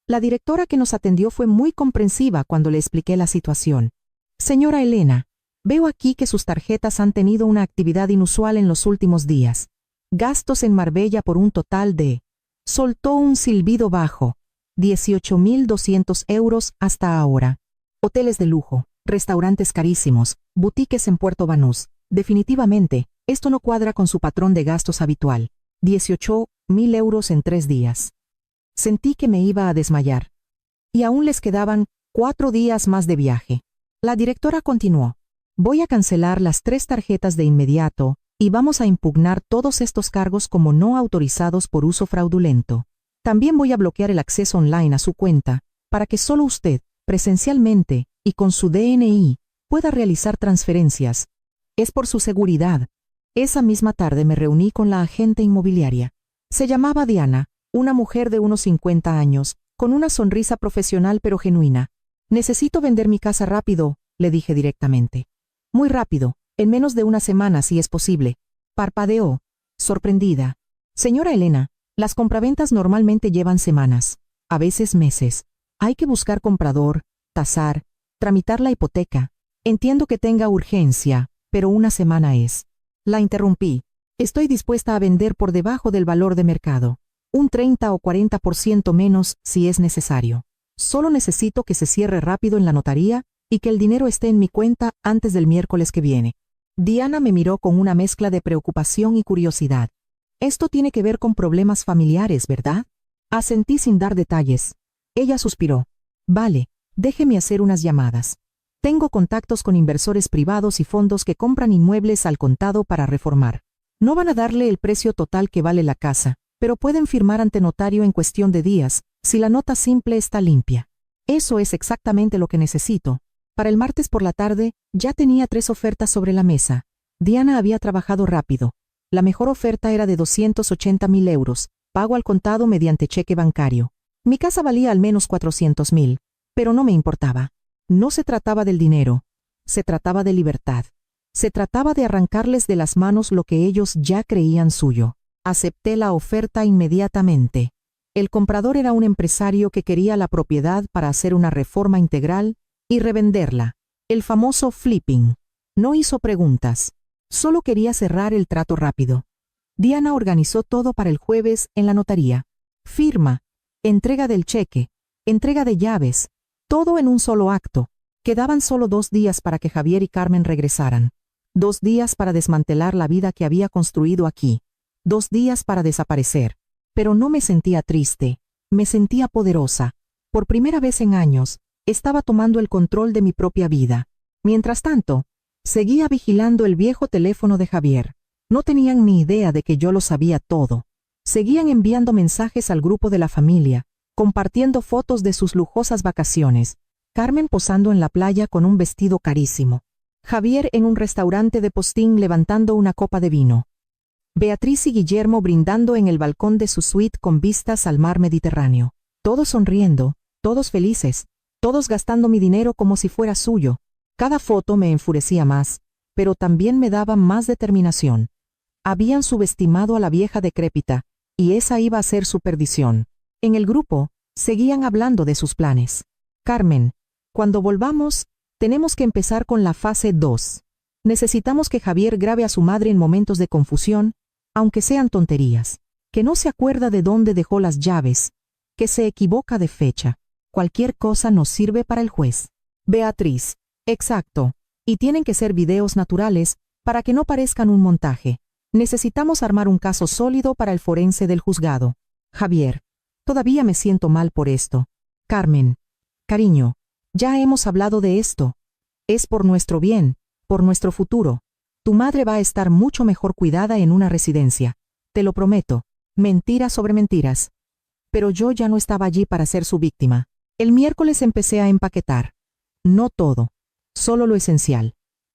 La directora que nos atendió fue muy comprensiva cuando le expliqué la situación. Señora Elena, veo aquí que sus tarjetas han tenido una actividad inusual en los últimos días. Gastos en Marbella por un total de... Soltó un silbido bajo. 18.200 euros hasta ahora. Hoteles de lujo, restaurantes carísimos, boutiques en Puerto Banús. Definitivamente, esto no cuadra con su patrón de gastos habitual. 18.000 euros en 3 días. Sentí que me iba a desmayar. Y aún les quedaban 4 días más de viaje. La directora continuó. Voy a cancelar las 3 tarjetas de inmediato y vamos a impugnar todos estos cargos como no autorizados por uso fraudulento. También voy a bloquear el acceso online a su cuenta para que solo usted, presencialmente y con su DNI, pueda realizar transferencias. Es por su seguridad. Esa misma tarde me reuní con la agente inmobiliaria. Se llamaba Diana, una mujer de unos 50 años, con una sonrisa profesional pero genuina. Necesito vender mi casa rápido, le dije directamente. Muy rápido, en menos de una semana si es posible. Parpadeó, sorprendida. Señora Elena, las compraventas normalmente llevan semanas, a veces meses. Hay que buscar comprador, tasar, tramitar la hipoteca. Entiendo que tenga urgencia, pero una semana es. La interrumpí. Estoy dispuesta a vender por debajo del valor de mercado. Un 30 o 40% menos si es necesario. Solo necesito que se cierre rápido en la notaría y que el dinero esté en mi cuenta antes del miércoles que viene. Diana me miró con una mezcla de preocupación y curiosidad. Esto tiene que ver con problemas familiares, ¿verdad? Asentí sin dar detalles. Ella suspiró. Vale, déjeme hacer unas llamadas. Tengo contactos con inversores privados y fondos que compran inmuebles al contado para reformar. No van a darle el precio total que vale la casa, pero pueden firmar ante notario en cuestión de días, si la nota simple está limpia. Eso es exactamente lo que necesito. Para el martes por la tarde, ya tenía 3 ofertas sobre la mesa. Diana había trabajado rápido. La mejor oferta era de 280.000 euros, pago al contado mediante cheque bancario. Mi casa valía al menos 400.000, pero no me importaba. No se trataba del dinero, se trataba de libertad. Se trataba de arrancarles de las manos lo que ellos ya creían suyo. Acepté la oferta inmediatamente. El comprador era un empresario que quería la propiedad para hacer una reforma integral y revenderla. El famoso flipping. No hizo preguntas. Solo quería cerrar el trato rápido. Diana organizó todo para el jueves en la notaría. Firma, entrega del cheque, entrega de llaves, todo en un solo acto. Quedaban solo 2 días para que Javier y Carmen regresaran. 2 días para desmantelar la vida que había construido aquí. 2 días para desaparecer. Pero no me sentía triste, me sentía poderosa. Por primera vez en años, estaba tomando el control de mi propia vida. Mientras tanto, seguía vigilando el viejo teléfono de Javier. No tenían ni idea de que yo lo sabía todo. Seguían enviando mensajes al grupo de la familia, compartiendo fotos de sus lujosas vacaciones. Carmen posando en la playa con un vestido carísimo. Javier en un restaurante de postín levantando una copa de vino. Beatriz y Guillermo brindando en el balcón de su suite con vistas al mar Mediterráneo. Todos sonriendo, todos felices, todos gastando mi dinero como si fuera suyo. Cada foto me enfurecía más, pero también me daba más determinación. Habían subestimado a la vieja decrépita, y esa iba a ser su perdición. En el grupo, seguían hablando de sus planes. Carmen, cuando volvamos, tenemos que empezar con la fase 2. Necesitamos que Javier grabe a su madre en momentos de confusión, aunque sean tonterías. Que no se acuerda de dónde dejó las llaves, que se equivoca de fecha. Cualquier cosa nos sirve para el juez. Beatriz, exacto. Y tienen que ser videos naturales, para que no parezcan un montaje. Necesitamos armar un caso sólido para el forense del juzgado. Javier, todavía me siento mal por esto. Carmen, cariño, ya hemos hablado de esto. Es por nuestro bien, por nuestro futuro. Tu madre va a estar mucho mejor cuidada en una residencia. Te lo prometo. Mentiras sobre mentiras. Pero yo ya no estaba allí para ser su víctima. El miércoles empecé a empaquetar. No todo. Solo lo esencial.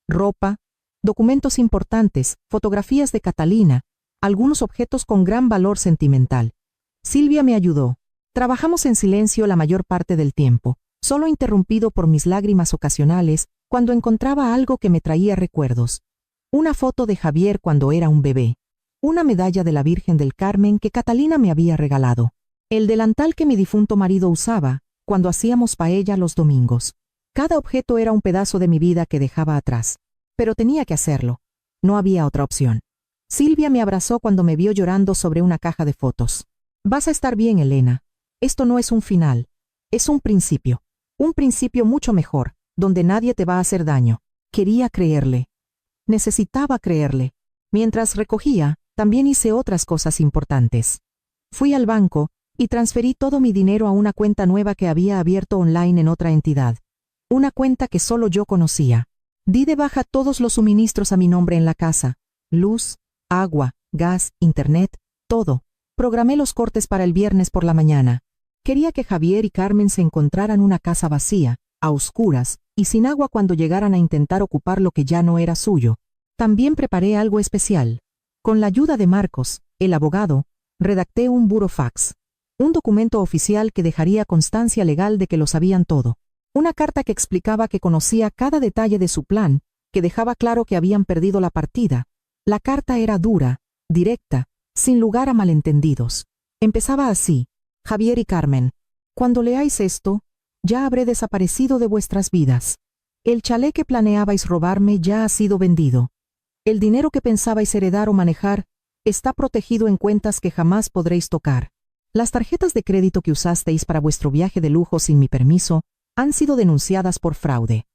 Ropa, documentos importantes, fotografías de Catalina, algunos objetos con gran valor sentimental. Silvia me ayudó. Trabajamos en silencio la mayor parte del tiempo, solo interrumpido por mis lágrimas ocasionales cuando encontraba algo que me traía recuerdos. Una foto de Javier cuando era un bebé. Una medalla de la Virgen del Carmen que Catalina me había regalado. El delantal que mi difunto marido usaba cuando hacíamos paella los domingos. Cada objeto era un pedazo de mi vida que dejaba atrás. Pero tenía que hacerlo. No había otra opción. Silvia me abrazó cuando me vio llorando sobre una caja de fotos. Vas a estar bien, Elena. Esto no es un final. Es un principio. Un principio mucho mejor, donde nadie te va a hacer daño. Quería creerle. Necesitaba creerle. Mientras recogía, también hice otras cosas importantes. Fui al banco y transferí todo mi dinero a una cuenta nueva que había abierto online en otra entidad. Una cuenta que solo yo conocía. Di de baja todos los suministros a mi nombre en la casa. Luz, agua, gas, internet, todo. Programé los cortes para el viernes por la mañana. Quería que Javier y Carmen se encontraran una casa vacía, a oscuras, y sin agua cuando llegaran a intentar ocupar lo que ya no era suyo. También preparé algo especial. Con la ayuda de Marcos, el abogado, redacté un burofax. Un documento oficial que dejaría constancia legal de que lo sabían todo. Una carta que explicaba que conocía cada detalle de su plan, que dejaba claro que habían perdido la partida. La carta era dura, directa, sin lugar a malentendidos. Empezaba así: Javier y Carmen, cuando leáis esto, ya habré desaparecido de vuestras vidas. El chalet que planeabais robarme ya ha sido vendido. El dinero que pensabais heredar o manejar está protegido en cuentas que jamás podréis tocar. Las tarjetas de crédito que usasteis para vuestro viaje de lujo sin mi permiso han sido denunciadas por fraude.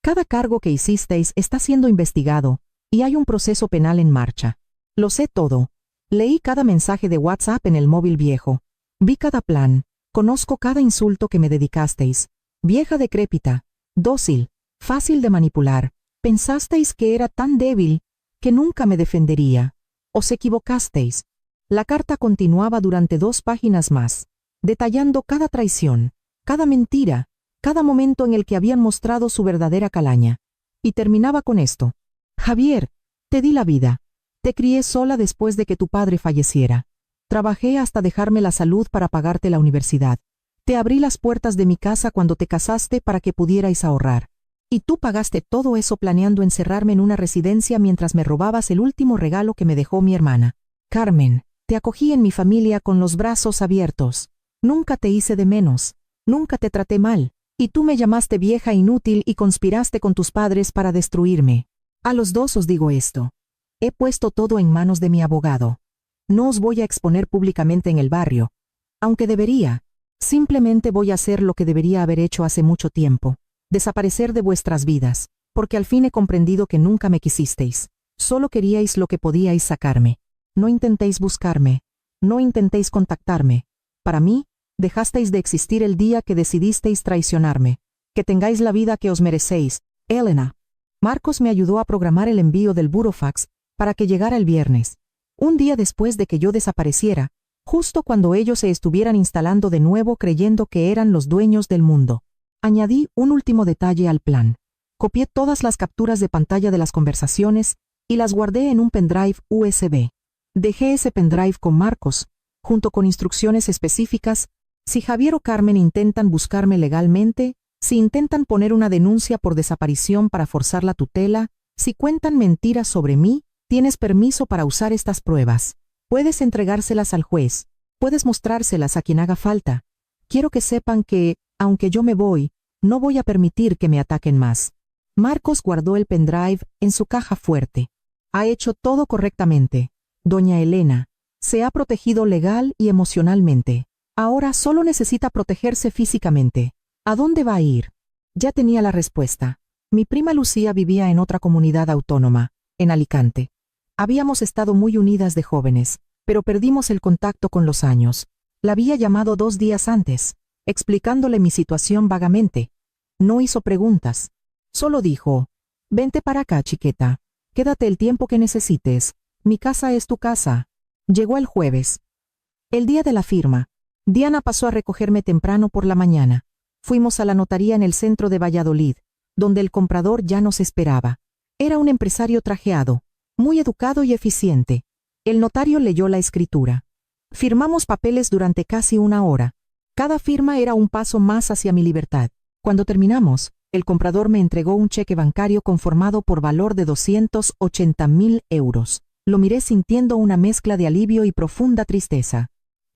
Cada cargo que hicisteis está siendo investigado y hay un proceso penal en marcha. Lo sé todo. Leí cada mensaje de WhatsApp en el móvil viejo. Vi cada plan. Conozco cada insulto que me dedicasteis. Vieja decrépita, dócil, Fácil de manipular. Pensasteis que era tan débil que nunca me defendería. Os equivocasteis. La carta continuaba durante 2 páginas más, detallando cada traición, cada mentira, cada momento en el que habían mostrado su verdadera calaña. Y terminaba con esto. Javier, te di la vida. Te crié sola después de que tu padre falleciera. Trabajé hasta dejarme la salud para pagarte la universidad. Te abrí las puertas de mi casa cuando te casaste para que pudierais ahorrar. Y tú pagaste todo eso planeando encerrarme en una residencia mientras me robabas el último regalo que me dejó mi hermana. Carmen, te acogí en mi familia con los brazos abiertos. Nunca te hice de menos. Nunca te traté mal. Y tú me llamaste vieja inútil y conspiraste con tus padres para destruirme. A los 2 os digo esto. He puesto todo en manos de mi abogado. No os voy a exponer públicamente en el barrio, aunque debería. Simplemente voy a hacer lo que debería haber hecho hace mucho tiempo. Desaparecer de vuestras vidas, porque al fin he comprendido que nunca me quisisteis. Solo queríais lo que podíais sacarme. No intentéis buscarme. No intentéis contactarme. Para mí, dejasteis de existir el día que decidisteis traicionarme. Que tengáis la vida que os merecéis, Elena. Marcos me ayudó a programar el envío del burofax para que llegara el viernes, un día después de que yo desapareciera, justo cuando ellos se estuvieran instalando de nuevo creyendo que eran los dueños del mundo. Añadí un último detalle al plan. Copié todas las capturas de pantalla de las conversaciones y las guardé en un pendrive USB. Dejé ese pendrive con Marcos, junto con instrucciones específicas, si Javier o Carmen intentan buscarme legalmente, si intentan poner una denuncia por desaparición para forzar la tutela, si cuentan mentiras sobre mí, tienes permiso para usar estas pruebas. Puedes entregárselas al juez, puedes mostrárselas a quien haga falta. Quiero que sepan que, aunque yo me voy, no voy a permitir que me ataquen más. Marcos guardó el pendrive en su caja fuerte. Ha hecho todo correctamente. Doña Elena, se ha protegido legal y emocionalmente. Ahora solo necesita protegerse físicamente. ¿A dónde va a ir? Ya tenía la respuesta. Mi prima Lucía vivía en otra comunidad autónoma, en Alicante. Habíamos estado muy unidas de jóvenes, pero perdimos el contacto con los años. La había llamado 2 días antes, explicándole mi situación vagamente. No hizo preguntas. Solo dijo, vente para acá, chiqueta. Quédate el tiempo que necesites. Mi casa es tu casa. Llegó el jueves. El día de la firma. Diana pasó a recogerme temprano por la mañana. Fuimos a la notaría en el centro de Valladolid, donde el comprador ya nos esperaba. Era un empresario trajeado, muy educado y eficiente. El notario leyó la escritura. Firmamos papeles durante casi 1 hora. Cada firma era un paso más hacia mi libertad. Cuando terminamos, el comprador me entregó un cheque bancario conformado por valor de 280.000 euros. Lo miré sintiendo una mezcla de alivio y profunda tristeza.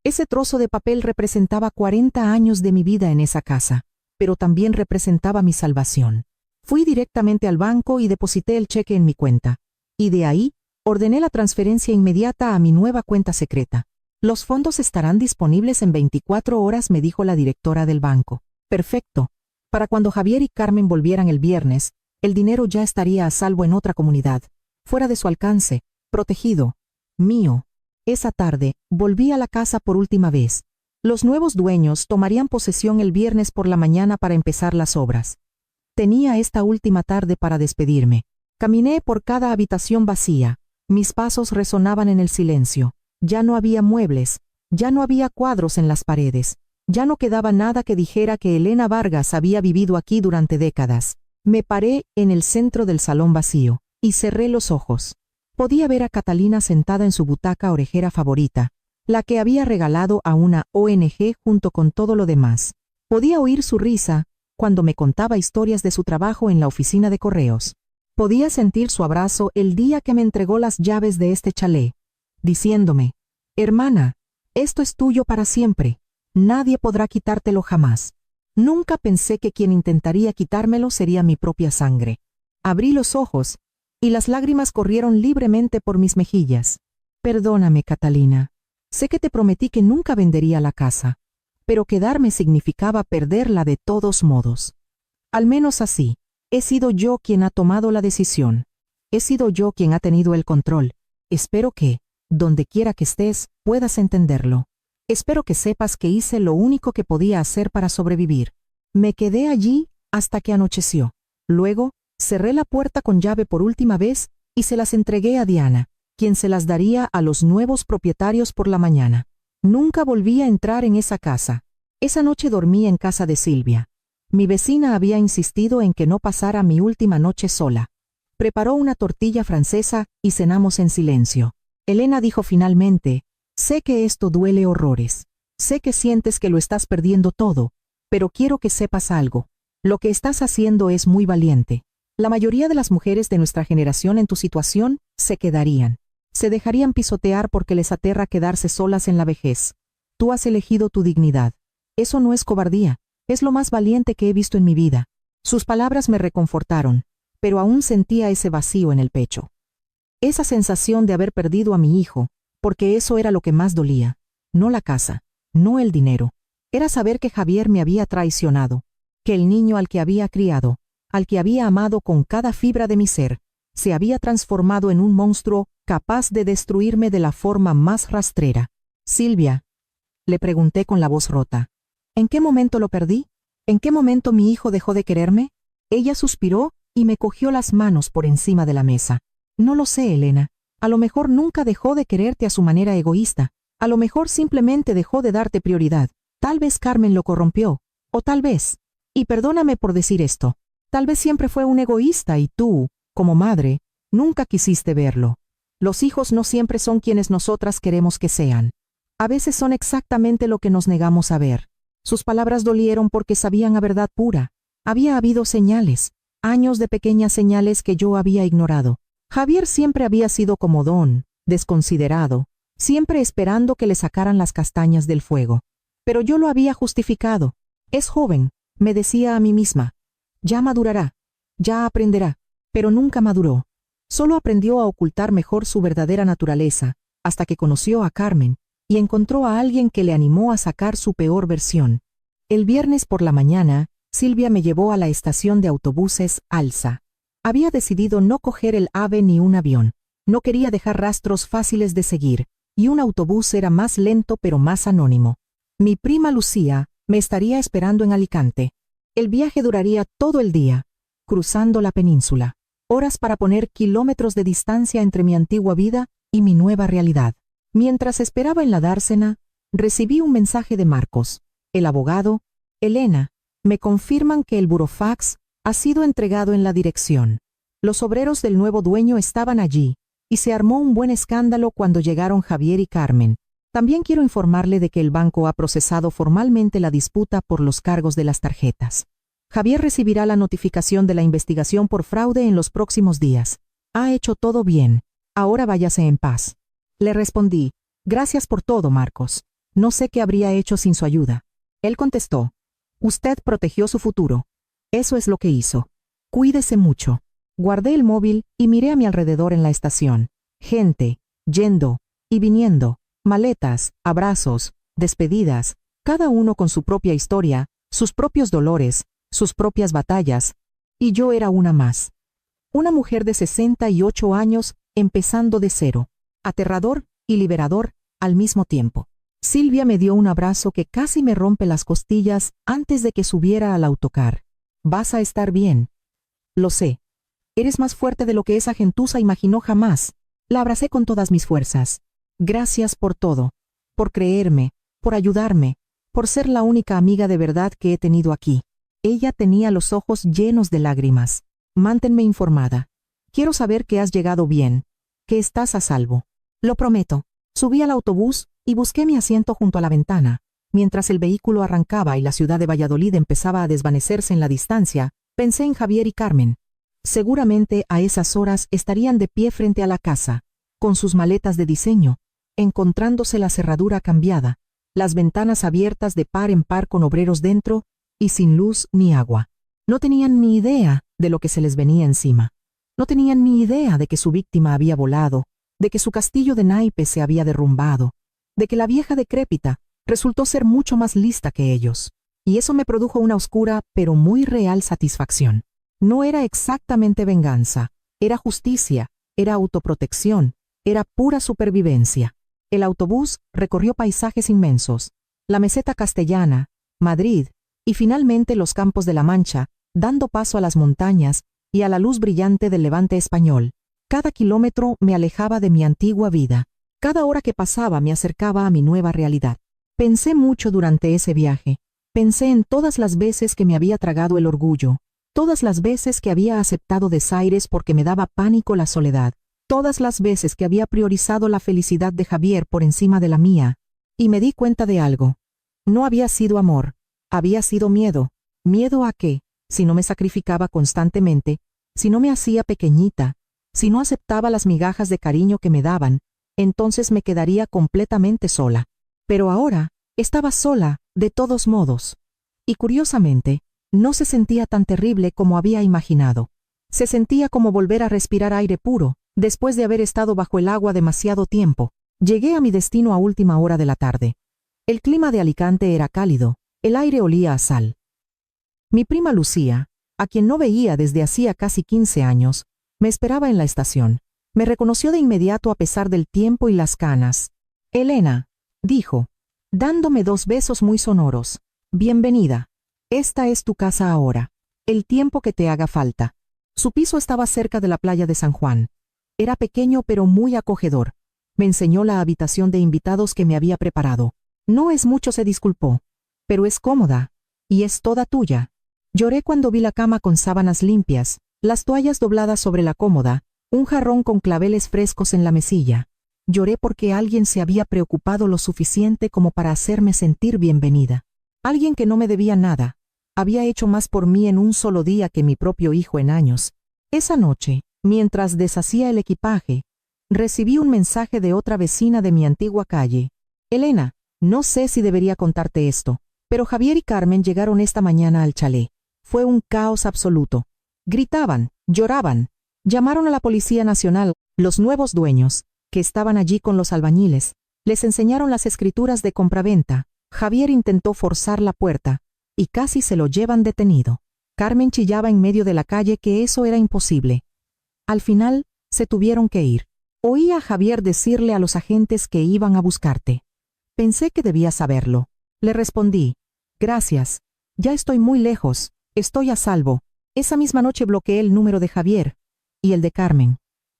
Ese trozo de papel representaba 40 años de mi vida en esa casa, pero también representaba mi salvación. Fui directamente al banco y deposité el cheque en mi cuenta. Y de ahí, ordené la transferencia inmediata a mi nueva cuenta secreta. Los fondos estarán disponibles en 24 horas, me dijo la directora del banco. Perfecto. Para cuando Javier y Carmen volvieran el viernes, el dinero ya estaría a salvo en otra comunidad, fuera de su alcance, protegido, mío. Esa tarde, volví a la casa por última vez. Los nuevos dueños tomarían posesión el viernes por la mañana para empezar las obras. Tenía esta última tarde para despedirme. Caminé por cada habitación vacía. Mis pasos resonaban en el silencio. Ya no había muebles, ya no había cuadros en las paredes, ya no quedaba nada que dijera que Elena Vargas había vivido aquí durante décadas. Me paré en el centro del salón vacío y cerré los ojos. Podía ver a Catalina sentada en su butaca orejera favorita, la que había regalado a una ONG junto con todo lo demás. Podía oír su risa cuando me contaba historias de su trabajo en la oficina de correos. Podía sentir su abrazo el día que me entregó las llaves de este chalet, diciéndome, hermana, esto es tuyo para siempre, nadie podrá quitártelo jamás. Nunca pensé que quien intentaría quitármelo sería mi propia sangre. Abrí los ojos, y las lágrimas corrieron libremente por mis mejillas. Perdóname, Catalina. Sé que te prometí que nunca vendería la casa, pero quedarme significaba perderla de todos modos. Al menos así, he sido yo quien ha tomado la decisión. He sido yo quien ha tenido el control. Espero que, donde quiera que estés, puedas entenderlo. Espero que sepas que hice lo único que podía hacer para sobrevivir. Me quedé allí hasta que anocheció. Luego, cerré la puerta con llave por última vez y se las entregué a Diana, quien se las daría a los nuevos propietarios por la mañana. Nunca volví a entrar en esa casa. Esa noche dormí en casa de Silvia. Mi vecina había insistido en que no pasara mi última noche sola. Preparó una tortilla francesa y cenamos en silencio. Elena dijo finalmente: «Sé que esto duele horrores. Sé que sientes que lo estás perdiendo todo, pero quiero que sepas algo. Lo que estás haciendo es muy valiente. La mayoría de las mujeres de nuestra generación en tu situación se quedarían. Se dejarían pisotear porque les aterra quedarse solas en la vejez. Tú has elegido tu dignidad. Eso no es cobardía, es lo más valiente que he visto en mi vida». Sus palabras me reconfortaron, pero aún sentía ese vacío en el pecho. Esa sensación de haber perdido a mi hijo, porque eso era lo que más dolía. No la casa, no el dinero. Era saber que Javier me había traicionado, que el niño al que había criado, al que había amado con cada fibra de mi ser, se había transformado en un monstruo capaz de destruirme de la forma más rastrera. «Silvia», le pregunté con la voz rota, «¿en qué momento lo perdí? ¿En qué momento mi hijo dejó de quererme?» Ella suspiró y me cogió las manos por encima de la mesa. «No lo sé, Elena. A lo mejor nunca dejó de quererte a su manera egoísta. A lo mejor simplemente dejó de darte prioridad. Tal vez Carmen lo corrompió. O tal vez, y perdóname por decir esto, tal vez siempre fue un egoísta y tú, como madre, nunca quisiste verlo. Los hijos no siempre son quienes nosotras queremos que sean. A veces son exactamente lo que nos negamos a ver». Sus palabras dolieron porque sabían a verdad pura. Había habido señales, años de pequeñas señales que yo había ignorado. Javier siempre había sido comodón, desconsiderado, siempre esperando que le sacaran las castañas del fuego. Pero yo lo había justificado. «Es joven», me decía a mí misma. «Ya madurará, ya aprenderá». Pero nunca maduró. Solo aprendió a ocultar mejor su verdadera naturaleza, hasta que conoció a Carmen y encontró a alguien que le animó a sacar su peor versión. El viernes por la mañana, Silvia me llevó a la estación de autobuses Alsa. Había decidido no coger el AVE ni un avión. No quería dejar rastros fáciles de seguir, y un autobús era más lento pero más anónimo. Mi prima Lucía me estaría esperando en Alicante. El viaje duraría todo el día, cruzando la península. Horas para poner kilómetros de distancia entre mi antigua vida y mi nueva realidad. Mientras esperaba en la dársena, recibí un mensaje de Marcos, el abogado. «Elena, me confirman que el burofax ha sido entregado en la dirección. Los obreros del nuevo dueño estaban allí, y se armó un buen escándalo cuando llegaron Javier y Carmen. También quiero informarle de que el banco ha procesado formalmente la disputa por los cargos de las tarjetas. Javier recibirá la notificación de la investigación por fraude en los próximos días. Ha hecho todo bien. Ahora váyase en paz». Le respondí: «Gracias por todo, Marcos. No sé qué habría hecho sin su ayuda». Él contestó: «Usted protegió su futuro. Eso es lo que hizo. Cuídese mucho». Guardé el móvil y miré a mi alrededor en la estación. Gente, yendo y viniendo, maletas, abrazos, despedidas, cada uno con su propia historia, sus propios dolores, sus propias batallas, y yo era una más. Una mujer de 68 años empezando de cero. Aterrador y liberador al mismo tiempo. Silvia me dio un abrazo que casi me rompe las costillas antes de que subiera al autocar. «Vas a estar bien». «Lo sé. Eres más fuerte de lo que esa gentuza imaginó jamás». La abracé con todas mis fuerzas. «Gracias por todo. Por creerme, por ayudarme, por ser la única amiga de verdad que he tenido aquí». Ella tenía los ojos llenos de lágrimas. «Manténme informada. Quiero saber que has llegado bien, que estás a salvo». «Lo prometo». Subí al autobús y busqué mi asiento junto a la ventana. Mientras el vehículo arrancaba y la ciudad de Valladolid empezaba a desvanecerse en la distancia, pensé en Javier y Carmen. Seguramente a esas horas estarían de pie frente a la casa, con sus maletas de diseño, encontrándose la cerradura cambiada, las ventanas abiertas de par en par con obreros dentro y sin luz ni agua. No tenían ni idea de lo que se les venía encima. No tenían ni idea de que su víctima había volado, de que su castillo de naipes se había derrumbado, de que la vieja decrépita resultó ser mucho más lista que ellos. Y eso me produjo una oscura pero muy real satisfacción. No era exactamente venganza, era justicia, era autoprotección, era pura supervivencia. El autobús recorrió paisajes inmensos, la meseta castellana, Madrid y finalmente los Campos de la Mancha, dando paso a las montañas y a la luz brillante del levante español. Cada kilómetro me alejaba de mi antigua vida. Cada hora que pasaba me acercaba a mi nueva realidad. Pensé mucho durante ese viaje. Pensé en todas las veces que me había tragado el orgullo, todas las veces que había aceptado desaires porque me daba pánico la soledad, todas las veces que había priorizado la felicidad de Javier por encima de la mía. Y me di cuenta de algo. No había sido amor, había sido miedo. ¿Miedo a qué? Si no me sacrificaba constantemente, si no me hacía pequeñita, si no aceptaba las migajas de cariño que me daban, entonces me quedaría completamente sola. Pero ahora, estaba sola, de todos modos. Y curiosamente, no se sentía tan terrible como había imaginado. Se sentía como volver a respirar aire puro, después de haber estado bajo el agua demasiado tiempo. Llegué a mi destino a última hora de la tarde. El clima de Alicante era cálido, el aire olía a sal. Mi prima Lucía, a quien no veía desde hacía casi 15 años, me esperaba en la estación. Me reconoció de inmediato a pesar del tiempo y las canas. «Elena», dijo, dándome 2 besos muy sonoros. «Bienvenida. Esta es tu casa ahora. El tiempo que te haga falta». Su piso estaba cerca de la playa de San Juan. Era pequeño pero muy acogedor. Me enseñó la habitación de invitados que me había preparado. «No es mucho», se disculpó, «pero es cómoda. Y es toda tuya». Lloré cuando vi la cama con sábanas limpias, las toallas dobladas sobre la cómoda, un jarrón con claveles frescos en la mesilla. Lloré porque alguien se había preocupado lo suficiente como para hacerme sentir bienvenida. Alguien que no me debía nada. Había hecho más por mí en un solo día que mi propio hijo en años. Esa noche, mientras deshacía el equipaje, recibí un mensaje de otra vecina de mi antigua calle. «Elena, no sé si debería contarte esto, pero Javier y Carmen llegaron esta mañana al chalet. Fue un caos absoluto. Gritaban, lloraban. Llamaron a la Policía Nacional. Los nuevos dueños, que estaban allí con los albañiles, les enseñaron las escrituras de compraventa. Javier intentó forzar la puerta, y casi se lo llevan detenido. Carmen chillaba en medio de la calle que eso era imposible. Al final, se tuvieron que ir. Oí a Javier decirle a los agentes que iban a buscarte. Pensé que debía saberlo. Le respondí, «Gracias. Ya estoy muy lejos. Estoy a salvo». Esa misma noche bloqueé el número de Javier, y el de Carmen,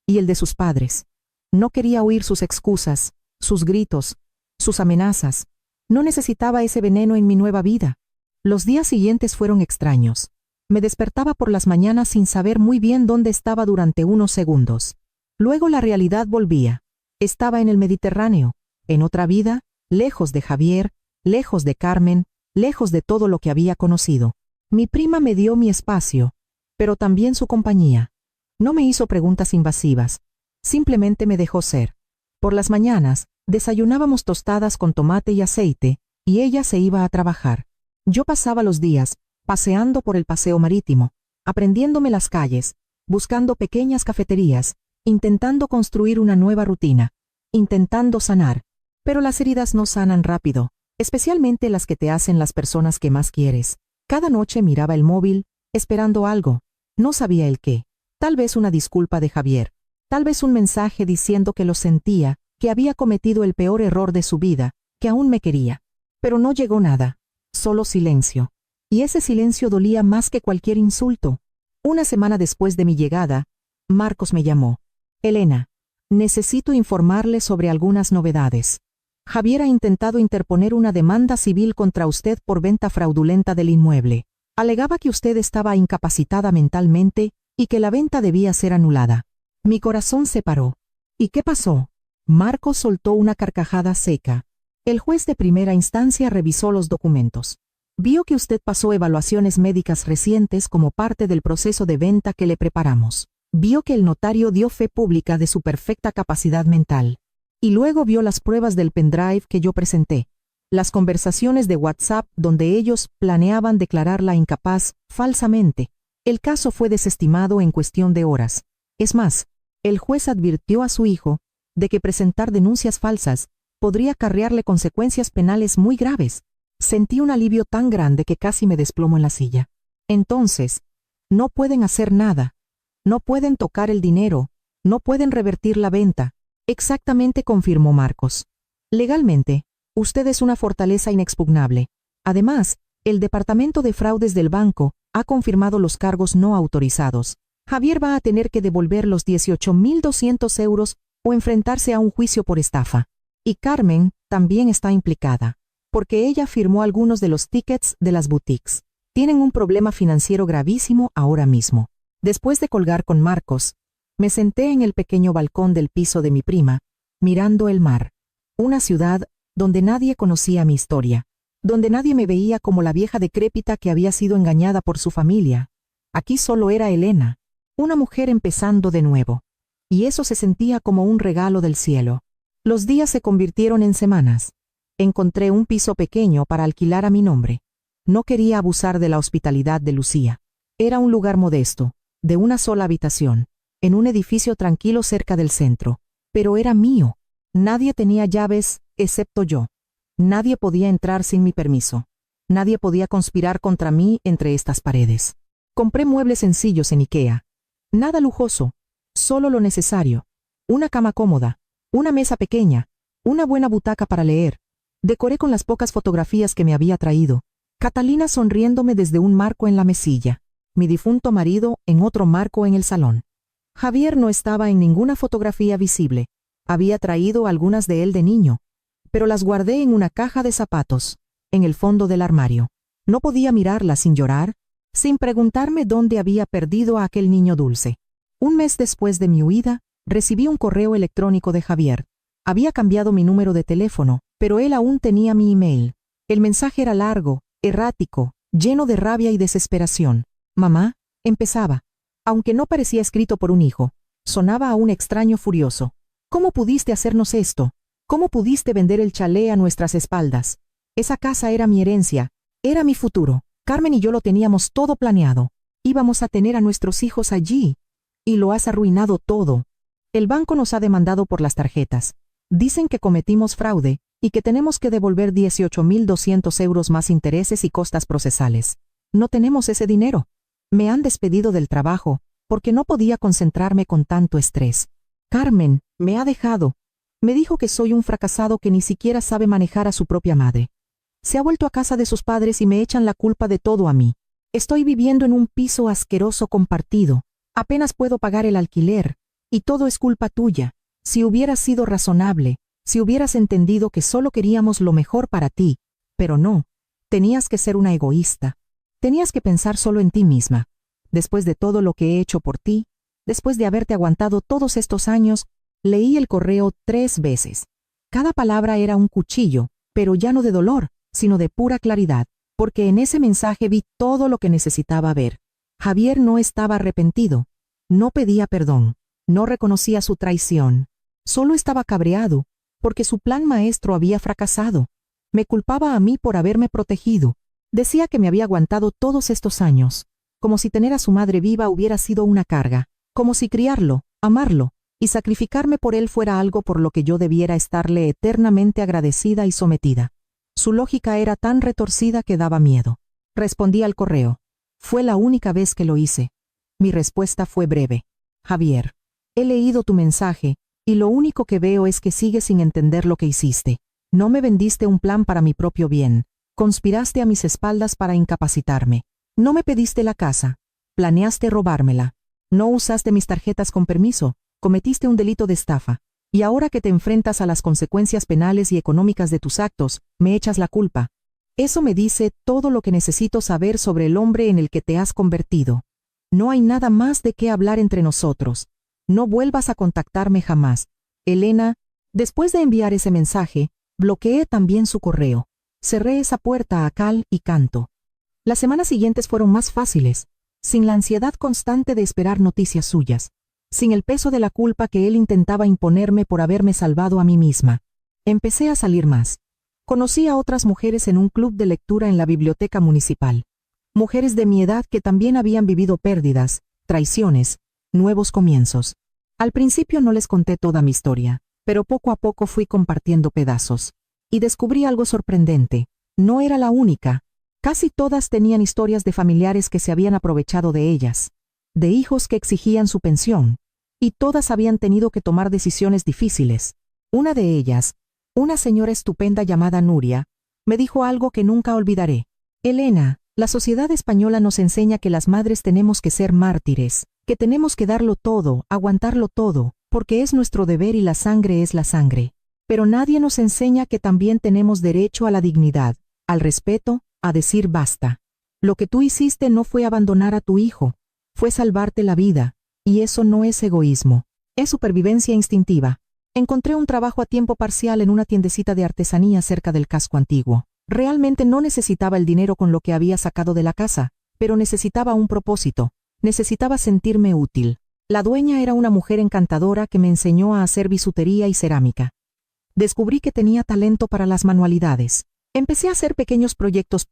y el de sus padres. No quería oír sus excusas, sus gritos, sus amenazas. No necesitaba ese veneno en mi nueva vida. Los días siguientes fueron extraños. Me despertaba por las mañanas sin saber muy bien dónde estaba durante unos segundos. Luego la realidad volvía. Estaba en el Mediterráneo, en otra vida, lejos de Javier, lejos de Carmen, lejos de todo lo que había conocido. Mi prima me dio mi espacio, pero también su compañía. No me hizo preguntas invasivas, simplemente me dejó ser. Por las mañanas, desayunábamos tostadas con tomate y aceite, y ella se iba a trabajar. Yo pasaba los días, paseando por el paseo marítimo, aprendiéndome las calles, buscando pequeñas cafeterías, intentando construir una nueva rutina, intentando sanar. Pero las heridas no sanan rápido, especialmente las que te hacen las personas que más quieres. Cada noche miraba el móvil, esperando algo. No sabía el qué. Tal vez una disculpa de Javier. Tal vez un mensaje diciendo que lo sentía, que había cometido el peor error de su vida, que aún me quería. Pero no llegó nada. Solo silencio. Y ese silencio dolía más que cualquier insulto. Una semana después de mi llegada, Marcos me llamó. «Elena, necesito informarle sobre algunas novedades. Javier ha intentado interponer una demanda civil contra usted por venta fraudulenta del inmueble. Alegaba que usted estaba incapacitada mentalmente y que la venta debía ser anulada». Mi corazón se paró. ¿Y qué pasó? Marcos soltó una carcajada seca. El juez de primera instancia revisó los documentos. Vio que usted pasó evaluaciones médicas recientes como parte del proceso de venta que le preparamos. Vio que el notario dio fe pública de su perfecta capacidad mental. Y luego vio las pruebas del pendrive que yo presenté, las conversaciones de WhatsApp donde ellos planeaban declararla incapaz falsamente. El caso fue desestimado en cuestión de horas. Es más, el juez advirtió a su hijo de que presentar denuncias falsas podría acarrearle consecuencias penales muy graves. Sentí un alivio tan grande que casi me desplomo en la silla. Entonces, no pueden hacer nada. No pueden tocar el dinero. No pueden revertir la venta. Exactamente, confirmó Marcos. Legalmente, usted es una fortaleza inexpugnable. Además, el departamento de fraudes del banco ha confirmado los cargos no autorizados. Javier va a tener que devolver los 18.200 euros o enfrentarse a un juicio por estafa. Y Carmen también está implicada, porque ella firmó algunos de los tickets de las boutiques. Tienen un problema financiero gravísimo ahora mismo. Después de colgar con Marcos, me senté en el pequeño balcón del piso de mi prima, mirando el mar. Una ciudad donde nadie conocía mi historia, donde nadie me veía como la vieja decrépita que había sido engañada por su familia. Aquí solo era Elena, una mujer empezando de nuevo. Y eso se sentía como un regalo del cielo. Los días se convirtieron en semanas. Encontré un piso pequeño para alquilar a mi nombre. No quería abusar de la hospitalidad de Lucía. Era un lugar modesto, de una sola habitación, en un edificio tranquilo cerca del centro. Pero era mío. Nadie tenía llaves, excepto yo. Nadie podía entrar sin mi permiso. Nadie podía conspirar contra mí entre estas paredes. Compré muebles sencillos en IKEA. Nada lujoso, solo lo necesario. Una cama cómoda, una mesa pequeña, una buena butaca para leer. Decoré con las pocas fotografías que me había traído. Catalina sonriéndome desde un marco en la mesilla. Mi difunto marido en otro marco en el salón. Javier no estaba en ninguna fotografía visible. Había traído algunas de él de niño, pero las guardé en una caja de zapatos, en el fondo del armario. No podía mirarlas sin llorar, sin preguntarme dónde había perdido a aquel niño dulce. Un mes después de mi huida, recibí un correo electrónico de Javier. Había cambiado mi número de teléfono, pero él aún tenía mi email. El mensaje era largo, errático, lleno de rabia y desesperación. Mamá, empezaba. Aunque no parecía escrito por un hijo, sonaba a un extraño furioso. ¿Cómo pudiste hacernos esto? ¿Cómo pudiste vender el chalet a nuestras espaldas? Esa casa era mi herencia, era mi futuro. Carmen y yo lo teníamos todo planeado. Íbamos a tener a nuestros hijos allí. Y lo has arruinado todo. El banco nos ha demandado por las tarjetas. Dicen que cometimos fraude y que tenemos que devolver 18.200 euros más intereses y costas procesales. No tenemos ese dinero. Me han despedido del trabajo porque no podía concentrarme con tanto estrés. Carmen me ha dejado. Me dijo que soy un fracasado que ni siquiera sabe manejar a su propia madre. Se ha vuelto a casa de sus padres y me echan la culpa de todo a mí. Estoy viviendo en un piso asqueroso compartido. Apenas puedo pagar el alquiler. Y todo es culpa tuya. Si hubieras sido razonable, si hubieras entendido que solo queríamos lo mejor para ti. Pero no. Tenías que ser una egoísta. Tenías que pensar solo en ti misma. Después de todo lo que he hecho por ti, después de haberte aguantado todos estos años, leí el correo 3 veces. Cada palabra era un cuchillo, pero ya no de dolor, sino de pura claridad, porque en ese mensaje vi todo lo que necesitaba ver. Javier no estaba arrepentido, no pedía perdón, no reconocía su traición, solo estaba cabreado, porque su plan maestro había fracasado. Me culpaba a mí por haberme protegido. Decía que me había aguantado todos estos años, como si tener a su madre viva hubiera sido una carga, como si criarlo, amarlo, y sacrificarme por él fuera algo por lo que yo debiera estarle eternamente agradecida y sometida. Su lógica era tan retorcida que daba miedo. Respondí al correo. Fue la única vez que lo hice. Mi respuesta fue breve. Javier, he leído tu mensaje, y lo único que veo es que sigues sin entender lo que hiciste. No me vendiste un plan para mi propio bien. Conspiraste a mis espaldas para incapacitarme. No me pediste la casa. Planeaste robármela. No usaste mis tarjetas con permiso. Cometiste un delito de estafa. Y ahora que te enfrentas a las consecuencias penales y económicas de tus actos, me echas la culpa. Eso me dice todo lo que necesito saber sobre el hombre en el que te has convertido. No hay nada más de qué hablar entre nosotros. No vuelvas a contactarme jamás. Elena, después de enviar ese mensaje, bloqueé también su correo. Cerré esa puerta a cal y canto. Las semanas siguientes fueron más fáciles, sin la ansiedad constante de esperar noticias suyas, sin el peso de la culpa que él intentaba imponerme por haberme salvado a mí misma. Empecé a salir más. Conocí a otras mujeres en un club de lectura en la biblioteca municipal. Mujeres de mi edad que también habían vivido pérdidas, traiciones, nuevos comienzos. Al principio no les conté toda mi historia, pero poco a poco fui compartiendo pedazos. Y descubrí algo sorprendente. No era la única. Casi todas tenían historias de familiares que se habían aprovechado de ellas, de hijos que exigían su pensión, y todas habían tenido que tomar decisiones difíciles. Una de ellas, una señora estupenda llamada Nuria, me dijo algo que nunca olvidaré. Elena, La sociedad española nos enseña que las madres tenemos que ser mártires, que tenemos que darlo todo, aguantarlo todo, porque es nuestro deber y la sangre es la sangre. Pero nadie nos enseña que también tenemos derecho a la dignidad, al respeto, a decir basta. Lo que tú hiciste no fue abandonar a tu hijo, fue salvarte la vida, y eso no es egoísmo, es supervivencia instintiva. Encontré un trabajo a tiempo parcial en una tiendecita de artesanía cerca del casco antiguo. Realmente no necesitaba el dinero con lo que había sacado de la casa, pero necesitaba un propósito, necesitaba sentirme útil. La dueña era una mujer encantadora que me enseñó a hacer bisutería y cerámica. Descubrí que tenía talento para las manualidades. Empecé a hacer pequeños proyectos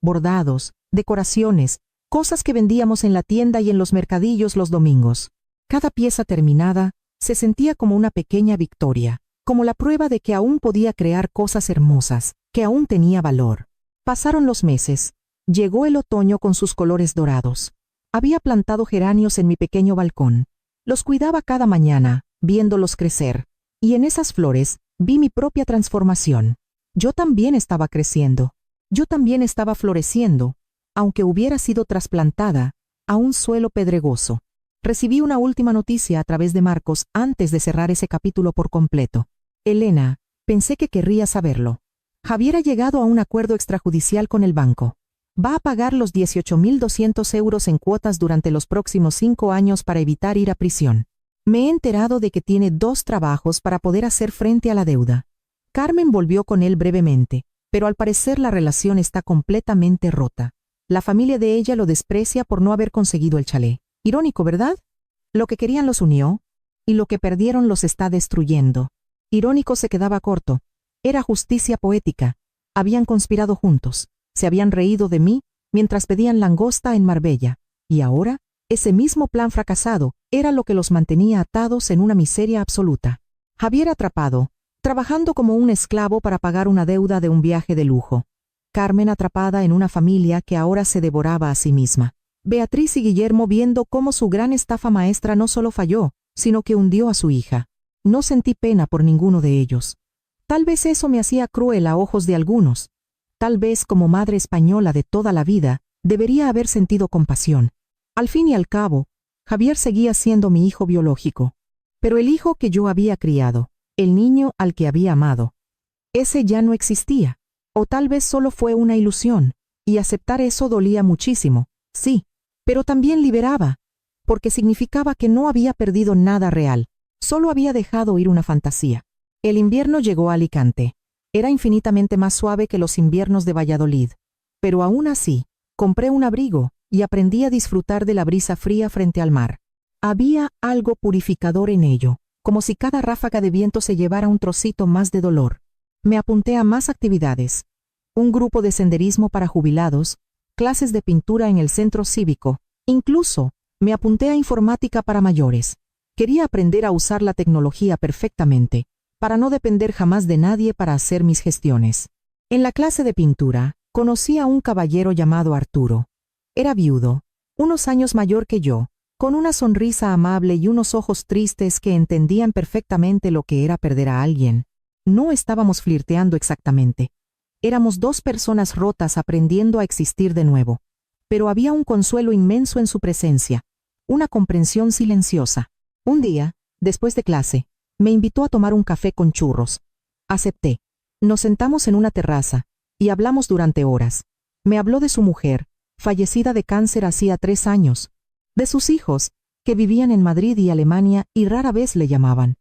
bordados, decoraciones, cosas que vendíamos en la tienda y en los mercadillos los domingos. Cada pieza terminada se sentía como una pequeña victoria, como la prueba de que aún podía crear cosas hermosas, que aún tenía valor. Pasaron los meses. Llegó el otoño con sus colores dorados. Había plantado geranios en mi pequeño balcón. Los cuidaba cada mañana, viéndolos crecer. Y en esas flores vi mi propia transformación. Yo también estaba creciendo. Yo también estaba floreciendo, aunque hubiera sido trasplantada a un suelo pedregoso. Recibí una última noticia a través de Marcos antes de cerrar ese capítulo por completo. Elena, pensé que querría saberlo. Javier ha llegado a un acuerdo extrajudicial con el banco. Va a pagar los 18.200 euros en cuotas durante los próximos 5 años para evitar ir a prisión. Me he enterado de que tiene 2 trabajos para poder hacer frente a la deuda. Carmen volvió con él brevemente, pero al parecer la relación está completamente rota. La familia de ella lo desprecia por no haber conseguido el chalet. Irónico, ¿verdad? Lo que querían los unió, y lo que perdieron los está destruyendo. Irónico se quedaba corto. Era justicia poética. Habían conspirado juntos. Se habían reído de mí mientras pedían langosta en Marbella. Y ahora, ese mismo plan fracasado era lo que los mantenía atados en una miseria absoluta. Javier atrapado, trabajando como un esclavo para pagar una deuda de un viaje de lujo. Carmen atrapada en una familia que ahora se devoraba a sí misma. Beatriz y Guillermo viendo cómo su gran estafa maestra no solo falló, sino que hundió a su hija. No sentí pena por ninguno de ellos. Tal vez eso me hacía cruel a ojos de algunos. Tal vez como madre española de toda la vida, debería haber sentido compasión. Al fin y al cabo, Javier seguía siendo mi hijo biológico. Pero el hijo que yo había criado, el niño al que había amado, ese ya no existía. O tal vez solo fue una ilusión, y aceptar eso dolía muchísimo, sí, pero también liberaba, porque significaba que no había perdido nada real, solo había dejado ir una fantasía. El invierno llegó a Alicante. Era infinitamente más suave que los inviernos de Valladolid, pero aún así, compré un abrigo y aprendí a disfrutar de la brisa fría frente al mar. Había algo purificador en ello, como si cada ráfaga de viento se llevara un trocito más de dolor. Me apunté a más actividades. Un grupo de senderismo para jubilados, clases de pintura en el centro cívico, incluso me apunté a informática para mayores. Quería aprender a usar la tecnología perfectamente, para no depender jamás de nadie para hacer mis gestiones. En la clase de pintura, conocí a un caballero llamado Arturo. Era viudo, unos años mayor que yo, con una sonrisa amable y unos ojos tristes que entendían perfectamente lo que era perder a alguien. No estábamos flirteando exactamente. Éramos 2 personas rotas aprendiendo a existir de nuevo. Pero había un consuelo inmenso en su presencia, una comprensión silenciosa. Un día, después de clase, me invitó a tomar un café con churros. Acepté. Nos sentamos en una terraza y hablamos durante horas. Me habló de su mujer, fallecida de cáncer hacía 3 años, de sus hijos, que vivían en Madrid y Alemania y rara vez le llamaban,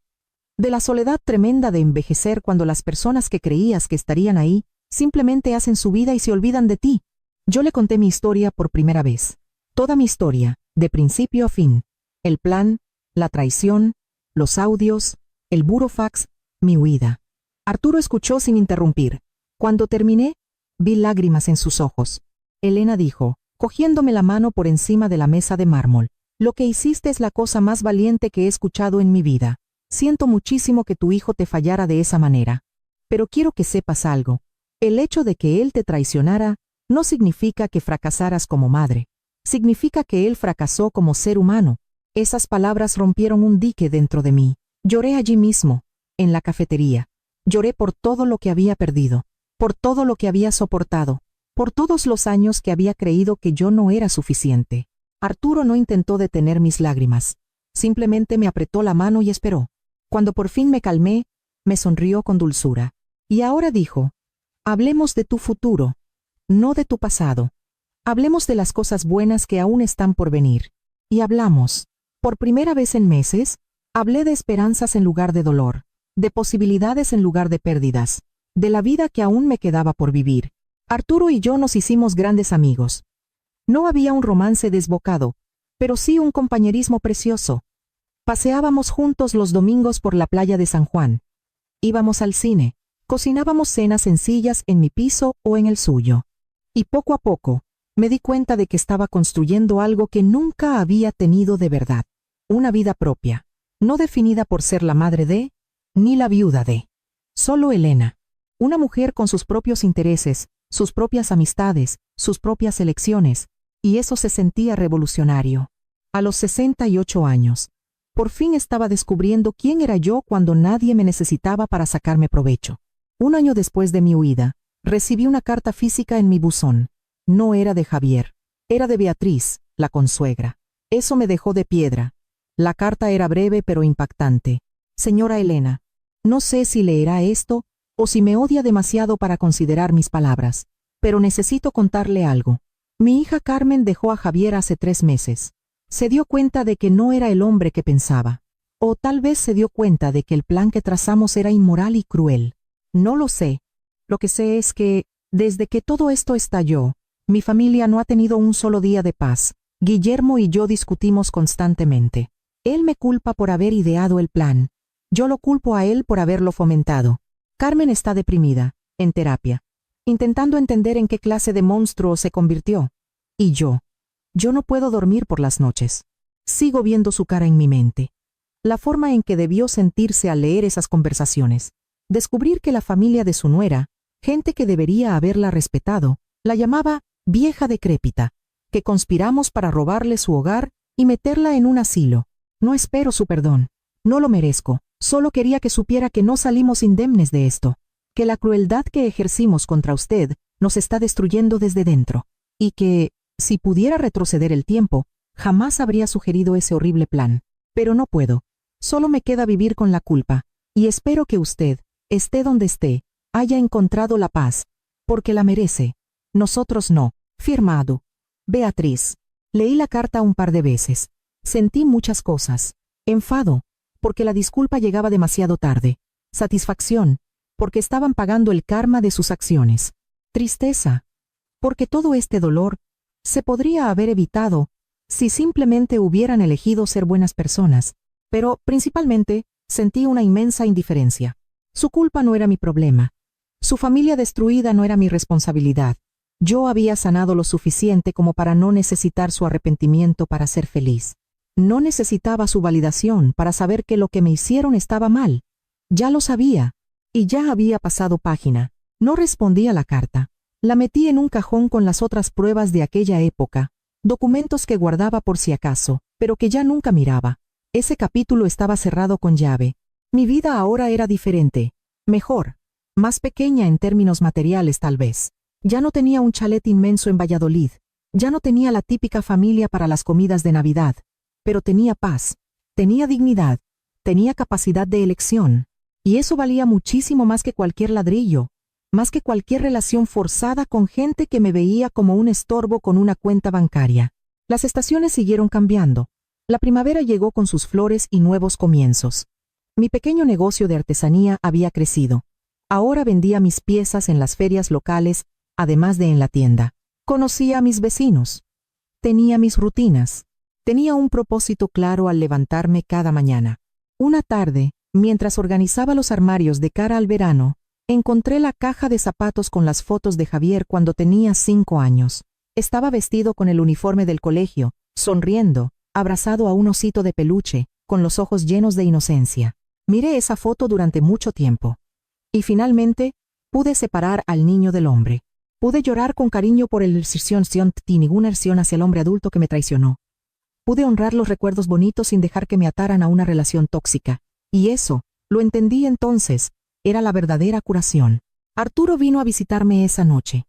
de la soledad tremenda de envejecer cuando las personas que creías que estarían ahí simplemente hacen su vida y se olvidan de ti. Yo le conté mi historia por primera vez. Toda mi historia, de principio a fin. El plan, la traición, los audios, el burofax, mi huida. Arturo escuchó sin interrumpir. Cuando terminé, vi lágrimas en sus ojos. Elena dijo, cogiéndome la mano por encima de la mesa de mármol, lo que hiciste es la cosa más valiente que he escuchado en mi vida. Siento muchísimo que tu hijo te fallara de esa manera. Pero quiero que sepas algo. El hecho de que él te traicionara no significa que fracasaras como madre. Significa que él fracasó como ser humano. Esas palabras rompieron un dique dentro de mí. Lloré allí mismo, en la cafetería. Lloré por todo lo que había perdido, por todo lo que había soportado. por todos los años que había creído que yo no era suficiente. Arturo no intentó detener mis lágrimas. Simplemente me apretó la mano y esperó. Cuando por fin me calmé, me sonrió con dulzura. Y ahora dijo, hablemos de tu futuro, no de tu pasado. Hablemos de las cosas buenas que aún están por venir. Y hablamos. Por primera vez en meses, hablé de esperanzas en lugar de dolor, de posibilidades en lugar de pérdidas, de la vida que aún me quedaba por vivir. Arturo y yo nos hicimos grandes amigos. No había un romance desbocado, pero sí un compañerismo precioso. Paseábamos juntos los domingos por la playa de San Juan. Íbamos al cine, cocinábamos cenas sencillas en mi piso o en el suyo. Y poco a poco, me di cuenta de que estaba construyendo algo que nunca había tenido de verdad. Una vida propia, no definida por ser la madre de, ni la viuda de. Solo Elena. Una mujer con sus propios intereses, sus propias amistades, sus propias elecciones, y eso se sentía revolucionario. A los 68 años, por fin estaba descubriendo quién era yo cuando nadie me necesitaba para sacarme provecho. Un año después de mi huida, recibí una carta física en mi buzón. No era de Javier, era de Beatriz, la consuegra. Eso me dejó de piedra. La carta era breve pero impactante. Señora Elena, no sé si leerá esto o si me odia demasiado para considerar mis palabras, pero necesito contarle algo. Mi hija Carmen dejó a Javier hace 3 meses. Se dio cuenta de que no era el hombre que pensaba. O tal vez se dio cuenta de que el plan que trazamos era inmoral y cruel. No lo sé. Lo que sé es que, desde que todo esto estalló, mi familia no ha tenido un solo día de paz. Guillermo y yo discutimos constantemente. Él me culpa por haber ideado el plan. Yo lo culpo a él por haberlo fomentado. Carmen está deprimida, en terapia, intentando entender en qué clase de monstruo se convirtió. Y yo no puedo dormir por las noches. Sigo viendo su cara en mi mente. La forma en que debió sentirse al leer esas conversaciones. Descubrir que la familia de su nuera, gente que debería haberla respetado, la llamaba vieja decrépita, que conspiramos para robarle su hogar y meterla en un asilo. No espero su perdón. No lo merezco. Solo quería que supiera que no salimos indemnes de esto, que la crueldad que ejercimos contra usted nos está destruyendo desde dentro, y que, si pudiera retroceder el tiempo, jamás habría sugerido ese horrible plan. Pero no puedo. Solo me queda vivir con la culpa, y espero que usted, esté donde esté, haya encontrado la paz, porque la merece. Nosotros no. Firmado. Beatriz. Leí la carta un par de veces. Sentí muchas cosas. Enfado, porque la disculpa llegaba demasiado tarde. Satisfacción, porque estaban pagando el karma de sus acciones. Tristeza, porque todo este dolor se podría haber evitado si simplemente hubieran elegido ser buenas personas. Pero, principalmente, sentí una inmensa indiferencia. Su culpa no era mi problema. Su familia destruida no era mi responsabilidad. Yo había sanado lo suficiente como para no necesitar su arrepentimiento para ser feliz. No necesitaba su validación para saber que lo que me hicieron estaba mal. Ya lo sabía, y ya había pasado página. No respondí a la carta. La metí en un cajón con las otras pruebas de aquella época, documentos que guardaba por si acaso, pero que ya nunca miraba. Ese capítulo estaba cerrado con llave. Mi vida ahora era diferente, mejor, más pequeña en términos materiales tal vez. Ya no tenía un chalet inmenso en Valladolid, ya no tenía la típica familia para las comidas de Navidad, pero tenía paz, tenía dignidad, tenía capacidad de elección, y eso valía muchísimo más que cualquier ladrillo, más que cualquier relación forzada con gente que me veía como un estorbo con una cuenta bancaria. Las estaciones siguieron cambiando. La primavera llegó con sus flores y nuevos comienzos. Mi pequeño negocio de artesanía había crecido. Ahora vendía mis piezas en las ferias locales, además de en la tienda. Conocía a mis vecinos. Tenía mis rutinas. Tenía un propósito claro al levantarme cada mañana. Una tarde, mientras organizaba los armarios de cara al verano, encontré la caja de zapatos con las fotos de Javier cuando tenía 5 años. Estaba vestido con el uniforme del colegio, sonriendo, abrazado a un osito de peluche, con los ojos llenos de inocencia. Miré esa foto durante mucho tiempo. Y finalmente, pude separar al niño del hombre. Pude llorar con cariño por el ninguna erción hacia el hombre adulto que me traicionó. Pude honrar los recuerdos bonitos sin dejar que me ataran a una relación tóxica. Y eso, lo entendí entonces, era la verdadera curación. Arturo vino a visitarme esa noche.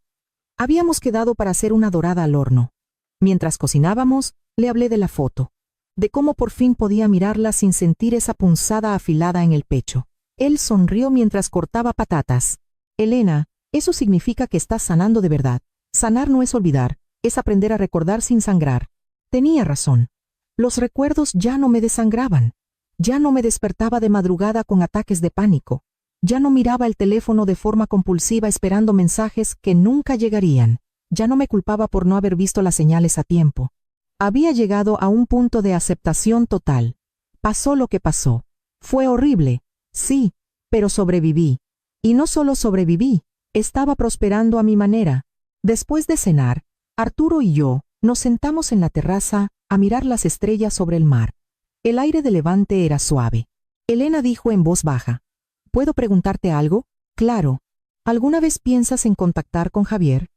Habíamos quedado para hacer una dorada al horno. Mientras cocinábamos, le hablé de la foto, de cómo por fin podía mirarla sin sentir esa punzada afilada en el pecho. Él sonrió mientras cortaba patatas. Elena, eso significa que estás sanando de verdad. Sanar no es olvidar, es aprender a recordar sin sangrar. Tenía razón. Los recuerdos ya no me desangraban. Ya no me despertaba de madrugada con ataques de pánico. Ya no miraba el teléfono de forma compulsiva esperando mensajes que nunca llegarían. Ya no me culpaba por no haber visto las señales a tiempo. Había llegado a un punto de aceptación total. Pasó lo que pasó. Fue horrible, sí, pero sobreviví. Y no solo sobreviví, estaba prosperando a mi manera. Después de cenar, Arturo y yo nos sentamos en la terraza a mirar las estrellas sobre el mar. El aire de levante era suave. Elena dijo en voz baja: ¿Puedo preguntarte algo? Claro. ¿Alguna vez piensas en contactar con Javier?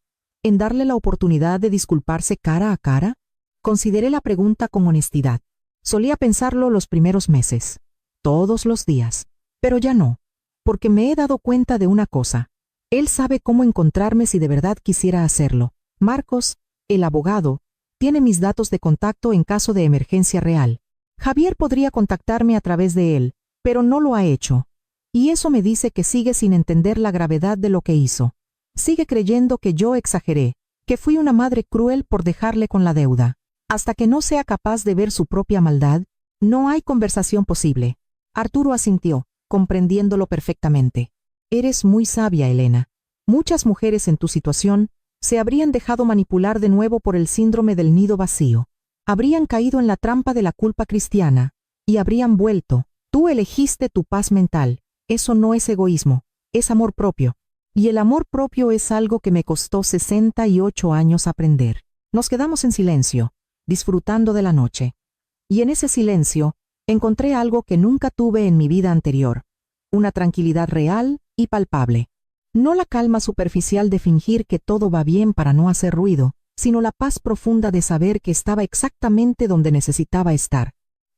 ¿En darle la oportunidad de disculparse cara a cara? Consideré la pregunta con honestidad. Solía pensarlo los primeros meses, todos los días, pero ya no, porque me he dado cuenta de una cosa. Él sabe cómo encontrarme si de verdad quisiera hacerlo. Marcos, el abogado, tiene mis datos de contacto en caso de emergencia real. Javier podría contactarme a través de él, pero no lo ha hecho. Y eso me dice que sigue sin entender la gravedad de lo que hizo. Sigue creyendo que yo exageré, que fui una madre cruel por dejarle con la deuda. Hasta que no sea capaz de ver su propia maldad, no hay conversación posible. Arturo asintió, comprendiéndolo perfectamente. Eres muy sabia, Elena. Muchas mujeres en tu situación se habrían dejado manipular de nuevo por el síndrome del nido vacío. Habrían caído en la trampa de la culpa cristiana y habrían vuelto. Tú elegiste tu paz mental. Eso no es egoísmo, es amor propio. Y el amor propio es algo que me costó 68 años aprender. Nos quedamos en silencio, disfrutando de la noche. Y en ese silencio, encontré algo que nunca tuve en mi vida anterior. Una tranquilidad real y palpable. No la calma superficial de fingir que todo va bien para no hacer ruido, sino la paz profunda de saber que estaba exactamente donde necesitaba estar.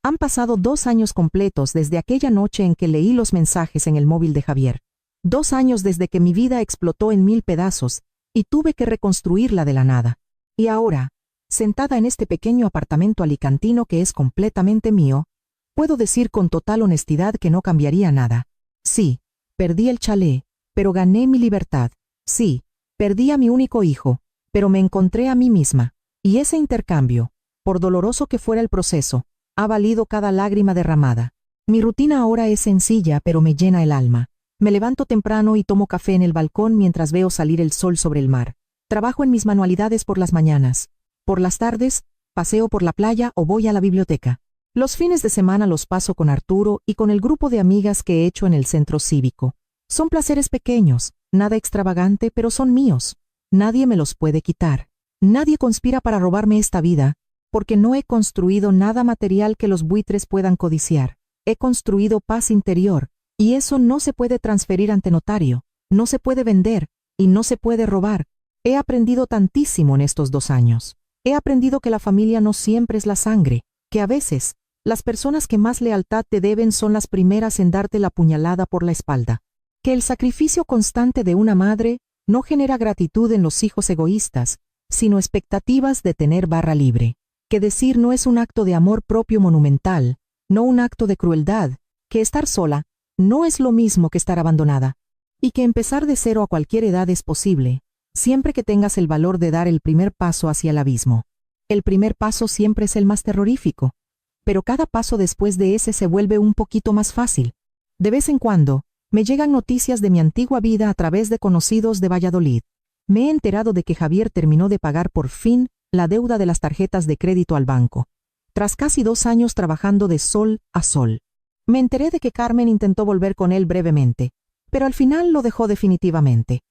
Han pasado 2 años completos desde aquella noche en que leí los mensajes en el móvil de Javier. 2 años desde que mi vida explotó en 1000 pedazos y tuve que reconstruirla de la nada. Y ahora, sentada en este pequeño apartamento alicantino que es completamente mío, puedo decir con total honestidad que no cambiaría nada. Sí, perdí el chalet, pero gané mi libertad. Sí, perdí a mi único hijo, pero me encontré a mí misma. Y ese intercambio, por doloroso que fuera el proceso, ha valido cada lágrima derramada. Mi rutina ahora es sencilla, pero me llena el alma. Me levanto temprano y tomo café en el balcón mientras veo salir el sol sobre el mar. Trabajo en mis manualidades por las mañanas. Por las tardes, paseo por la playa o voy a la biblioteca. Los fines de semana los paso con Arturo y con el grupo de amigas que he hecho en el centro cívico. Son placeres pequeños, nada extravagante, pero son míos. Nadie me los puede quitar. Nadie conspira para robarme esta vida, porque no he construido nada material que los buitres puedan codiciar. He construido paz interior, y eso no se puede transferir ante notario, no se puede vender, y no se puede robar. He aprendido tantísimo en estos 2 años. He aprendido que la familia no siempre es la sangre, que a veces, las personas que más lealtad te deben son las primeras en darte la puñalada por la espalda. Que el sacrificio constante de una madre no genera gratitud en los hijos egoístas, sino expectativas de tener barra libre. Que decir no es un acto de amor propio monumental, no un acto de crueldad, que estar sola no es lo mismo que estar abandonada, y que empezar de cero a cualquier edad es posible, siempre que tengas el valor de dar el primer paso hacia el abismo. El primer paso siempre es el más terrorífico, pero cada paso después de ese se vuelve un poquito más fácil. De vez en cuando, me llegan noticias de mi antigua vida a través de conocidos de Valladolid. Me he enterado de que Javier terminó de pagar por fin la deuda de las tarjetas de crédito al banco, tras casi 2 años trabajando de sol a sol. Me enteré de que Carmen intentó volver con él brevemente, pero al final lo dejó definitivamente.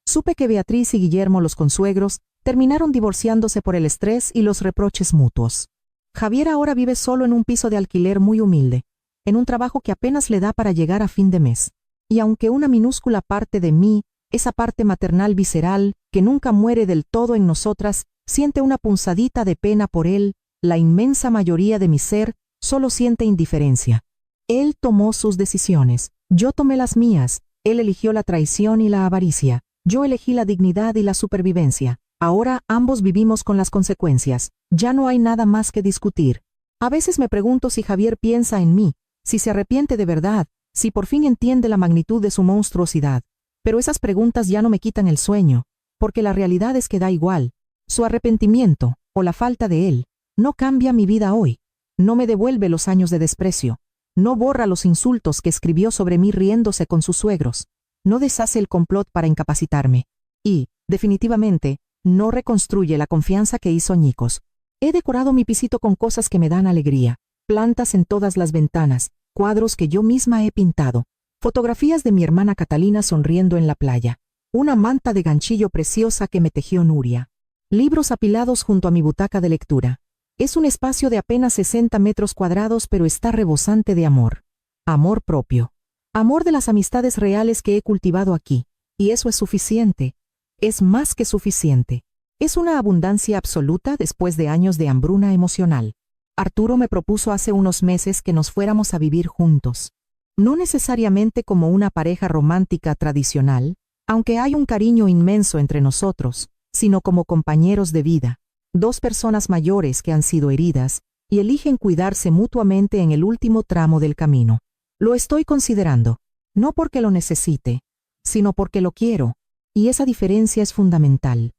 Supe que Beatriz y Guillermo, los consuegros, terminaron divorciándose por el estrés y los reproches mutuos. Javier ahora vive solo en un piso de alquiler muy humilde, en un trabajo que apenas le da para llegar a fin de mes. Y aunque una minúscula parte de mí, esa parte maternal visceral, que nunca muere del todo en nosotras, siente una punzadita de pena por él, la inmensa mayoría de mi ser solo siente indiferencia. Él tomó sus decisiones, yo tomé las mías, él eligió la traición y la avaricia, Yo elegí la dignidad y la supervivencia. Ahora ambos vivimos con las consecuencias. Ya no hay nada más que discutir. A veces me pregunto si Javier piensa en mí, si se arrepiente de verdad, si por fin entiende la magnitud de su monstruosidad. Pero esas preguntas ya no me quitan el sueño, porque la realidad es que da igual. Su arrepentimiento, o la falta de él, no cambia mi vida hoy. No me devuelve los años de desprecio. No borra los insultos que escribió sobre mí riéndose con sus suegros. No deshace el complot para incapacitarme. Y, definitivamente, no reconstruye la confianza que hizo añicos. He decorado mi pisito con cosas que me dan alegría. Plantas en todas las ventanas, cuadros que yo misma he pintado, fotografías de mi hermana Catalina sonriendo en la playa, una manta de ganchillo preciosa que me tejió Nuria, libros apilados junto a mi butaca de lectura. Es un espacio de apenas 60 metros cuadrados, pero está rebosante de amor. Amor propio. Amor de las amistades reales que he cultivado aquí. Y eso es suficiente. Es más que suficiente. Es una abundancia absoluta después de años de hambruna emocional. Arturo me propuso hace unos meses que nos fuéramos a vivir juntos. No necesariamente como una pareja romántica tradicional, aunque hay un cariño inmenso entre nosotros, sino como compañeros de vida. Dos personas mayores que han sido heridas y eligen cuidarse mutuamente en el último tramo del camino. Lo estoy considerando, no porque lo necesite, sino porque lo quiero, y esa diferencia es fundamental.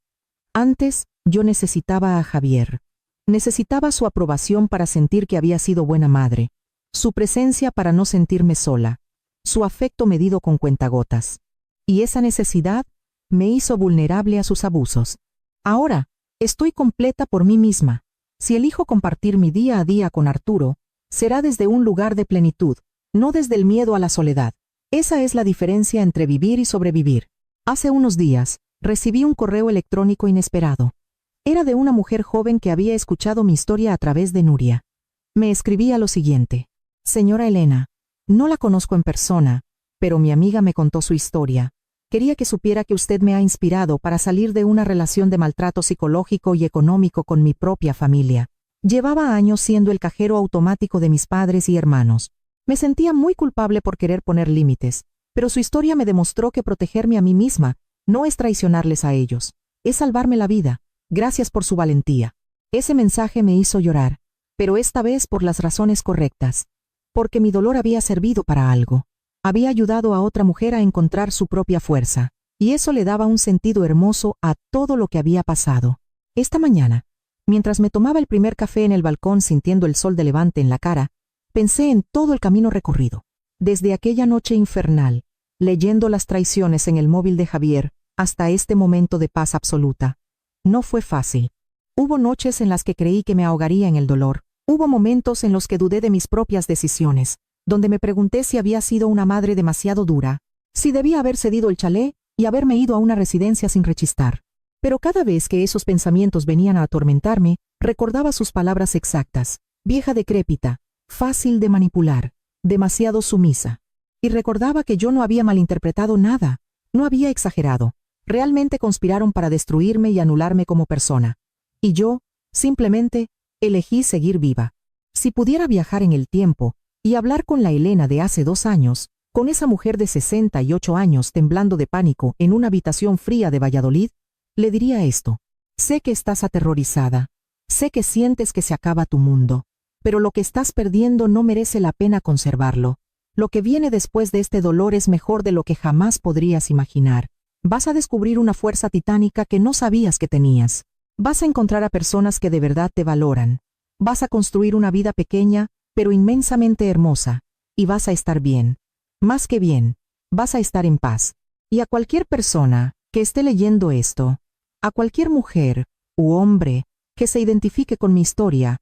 Antes, yo necesitaba a Javier. Necesitaba su aprobación para sentir que había sido buena madre, su presencia para no sentirme sola, su afecto medido con cuentagotas. Y esa necesidad me hizo vulnerable a sus abusos. Ahora, estoy completa por mí misma. Si elijo compartir mi día a día con Arturo, será desde un lugar de plenitud, no desde el miedo a la soledad. Esa es la diferencia entre vivir y sobrevivir. Hace unos días, recibí un correo electrónico inesperado. Era de una mujer joven que había escuchado mi historia a través de Nuria. Me escribía lo siguiente: Señora Elena, no la conozco en persona, pero mi amiga me contó su historia. Quería que supiera que usted me ha inspirado para salir de una relación de maltrato psicológico y económico con mi propia familia. Llevaba años siendo el cajero automático de mis padres y hermanos. Me sentía muy culpable por querer poner límites, pero su historia me demostró que protegerme a mí misma no es traicionarles a ellos, es salvarme la vida. Gracias por su valentía. Ese mensaje me hizo llorar, pero esta vez por las razones correctas. Porque mi dolor había servido para algo. Había ayudado a otra mujer a encontrar su propia fuerza, y eso le daba un sentido hermoso a todo lo que había pasado. Esta mañana, mientras me tomaba el primer café en el balcón sintiendo el sol de levante en la cara, pensé en todo el camino recorrido. Desde aquella noche infernal, leyendo las traiciones en el móvil de Javier, hasta este momento de paz absoluta. No fue fácil. Hubo noches en las que creí que me ahogaría en el dolor. Hubo momentos en los que dudé de mis propias decisiones, donde me pregunté si había sido una madre demasiado dura, si debía haber cedido el chalet y haberme ido a una residencia sin rechistar. Pero cada vez que esos pensamientos venían a atormentarme, recordaba sus palabras exactas: vieja decrépita, fácil de manipular, demasiado sumisa. Y recordaba que yo no había malinterpretado nada, no había exagerado. Realmente conspiraron para destruirme y anularme como persona. Y yo, simplemente, elegí seguir viva. Si pudiera viajar en el tiempo y hablar con la Elena de hace 2 años, con esa mujer de 68 años temblando de pánico en una habitación fría de Valladolid, le diría esto: sé que estás aterrorizada, sé que sientes que se acaba tu mundo, pero lo que estás perdiendo no merece la pena conservarlo. Lo que viene después de este dolor es mejor de lo que jamás podrías imaginar. Vas a descubrir una fuerza titánica que no sabías que tenías. Vas a encontrar a personas que de verdad te valoran. Vas a construir una vida pequeña, pero inmensamente hermosa, y vas a estar bien. Más que bien, vas a estar en paz. Y a cualquier persona que esté leyendo esto, a cualquier mujer u hombre que se identifique con mi historia,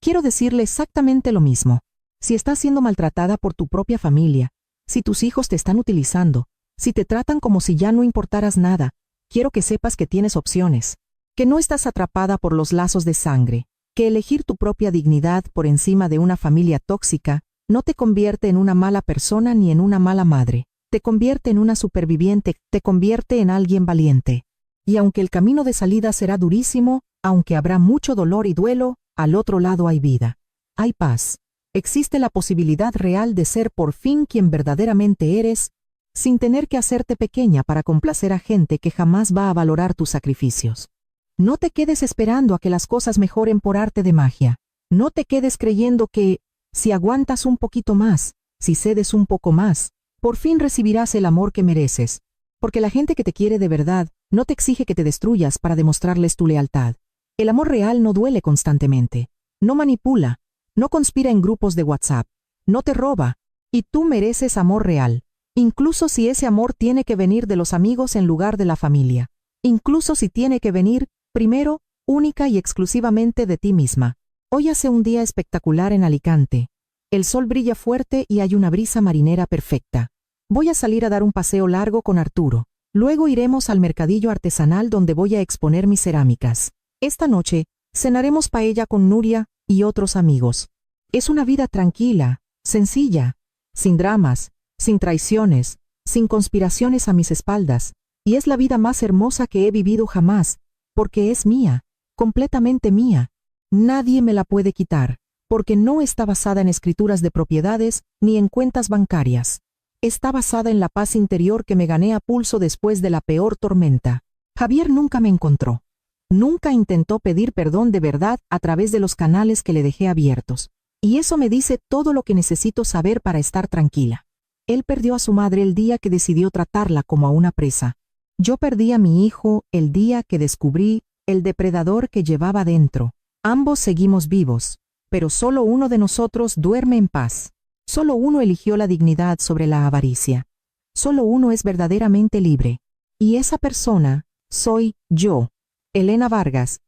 quiero decirle exactamente lo mismo. Si estás siendo maltratada por tu propia familia, si tus hijos te están utilizando, si te tratan como si ya no importaras nada, quiero que sepas que tienes opciones, que no estás atrapada por los lazos de sangre, que elegir tu propia dignidad por encima de una familia tóxica no te convierte en una mala persona ni en una mala madre, te convierte en una superviviente, te convierte en alguien valiente. Y aunque el camino de salida será durísimo, aunque habrá mucho dolor y duelo, al otro lado hay vida, hay paz. Existe la posibilidad real de ser por fin quien verdaderamente eres, sin tener que hacerte pequeña para complacer a gente que jamás va a valorar tus sacrificios. No te quedes esperando a que las cosas mejoren por arte de magia. No te quedes creyendo que, si aguantas un poquito más, si cedes un poco más, por fin recibirás el amor que mereces. Porque la gente que te quiere de verdad no te exige que te destruyas para demostrarles tu lealtad. El amor real no duele constantemente, no manipula, no conspira en grupos de WhatsApp, no te roba, y tú mereces amor real, incluso si ese amor tiene que venir de los amigos en lugar de la familia, incluso si tiene que venir, primero, única y exclusivamente de ti misma. Hoy hace un día espectacular en Alicante. El sol brilla fuerte y hay una brisa marinera perfecta. Voy a salir a dar un paseo largo con Arturo. Luego iremos al mercadillo artesanal donde voy a exponer mis cerámicas. Esta noche, cenaremos paella con Nuria y otros amigos. Es una vida tranquila, sencilla, sin dramas, sin traiciones, sin conspiraciones a mis espaldas, y es la vida más hermosa que he vivido jamás, porque es mía, completamente mía. Nadie me la puede quitar, porque no está basada en escrituras de propiedades ni en cuentas bancarias. Está basada en la paz interior que me gané a pulso después de la peor tormenta. Javier nunca me encontró. Nunca intentó pedir perdón de verdad a través de los canales que le dejé abiertos. Y eso me dice todo lo que necesito saber para estar tranquila. Él perdió a su madre el día que decidió tratarla como a una presa. Yo perdí a mi hijo el día que descubrí el depredador que llevaba dentro. Ambos seguimos vivos, pero solo uno de nosotros duerme en paz. Solo uno eligió la dignidad sobre la avaricia. Solo uno es verdaderamente libre. Y esa persona soy yo, Elena Vargas,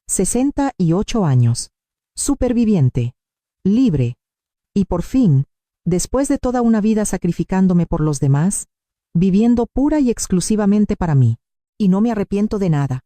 68 años, superviviente, libre. Y por fin, después de toda una vida sacrificándome por los demás, viviendo pura y exclusivamente para mí. Y no me arrepiento de nada.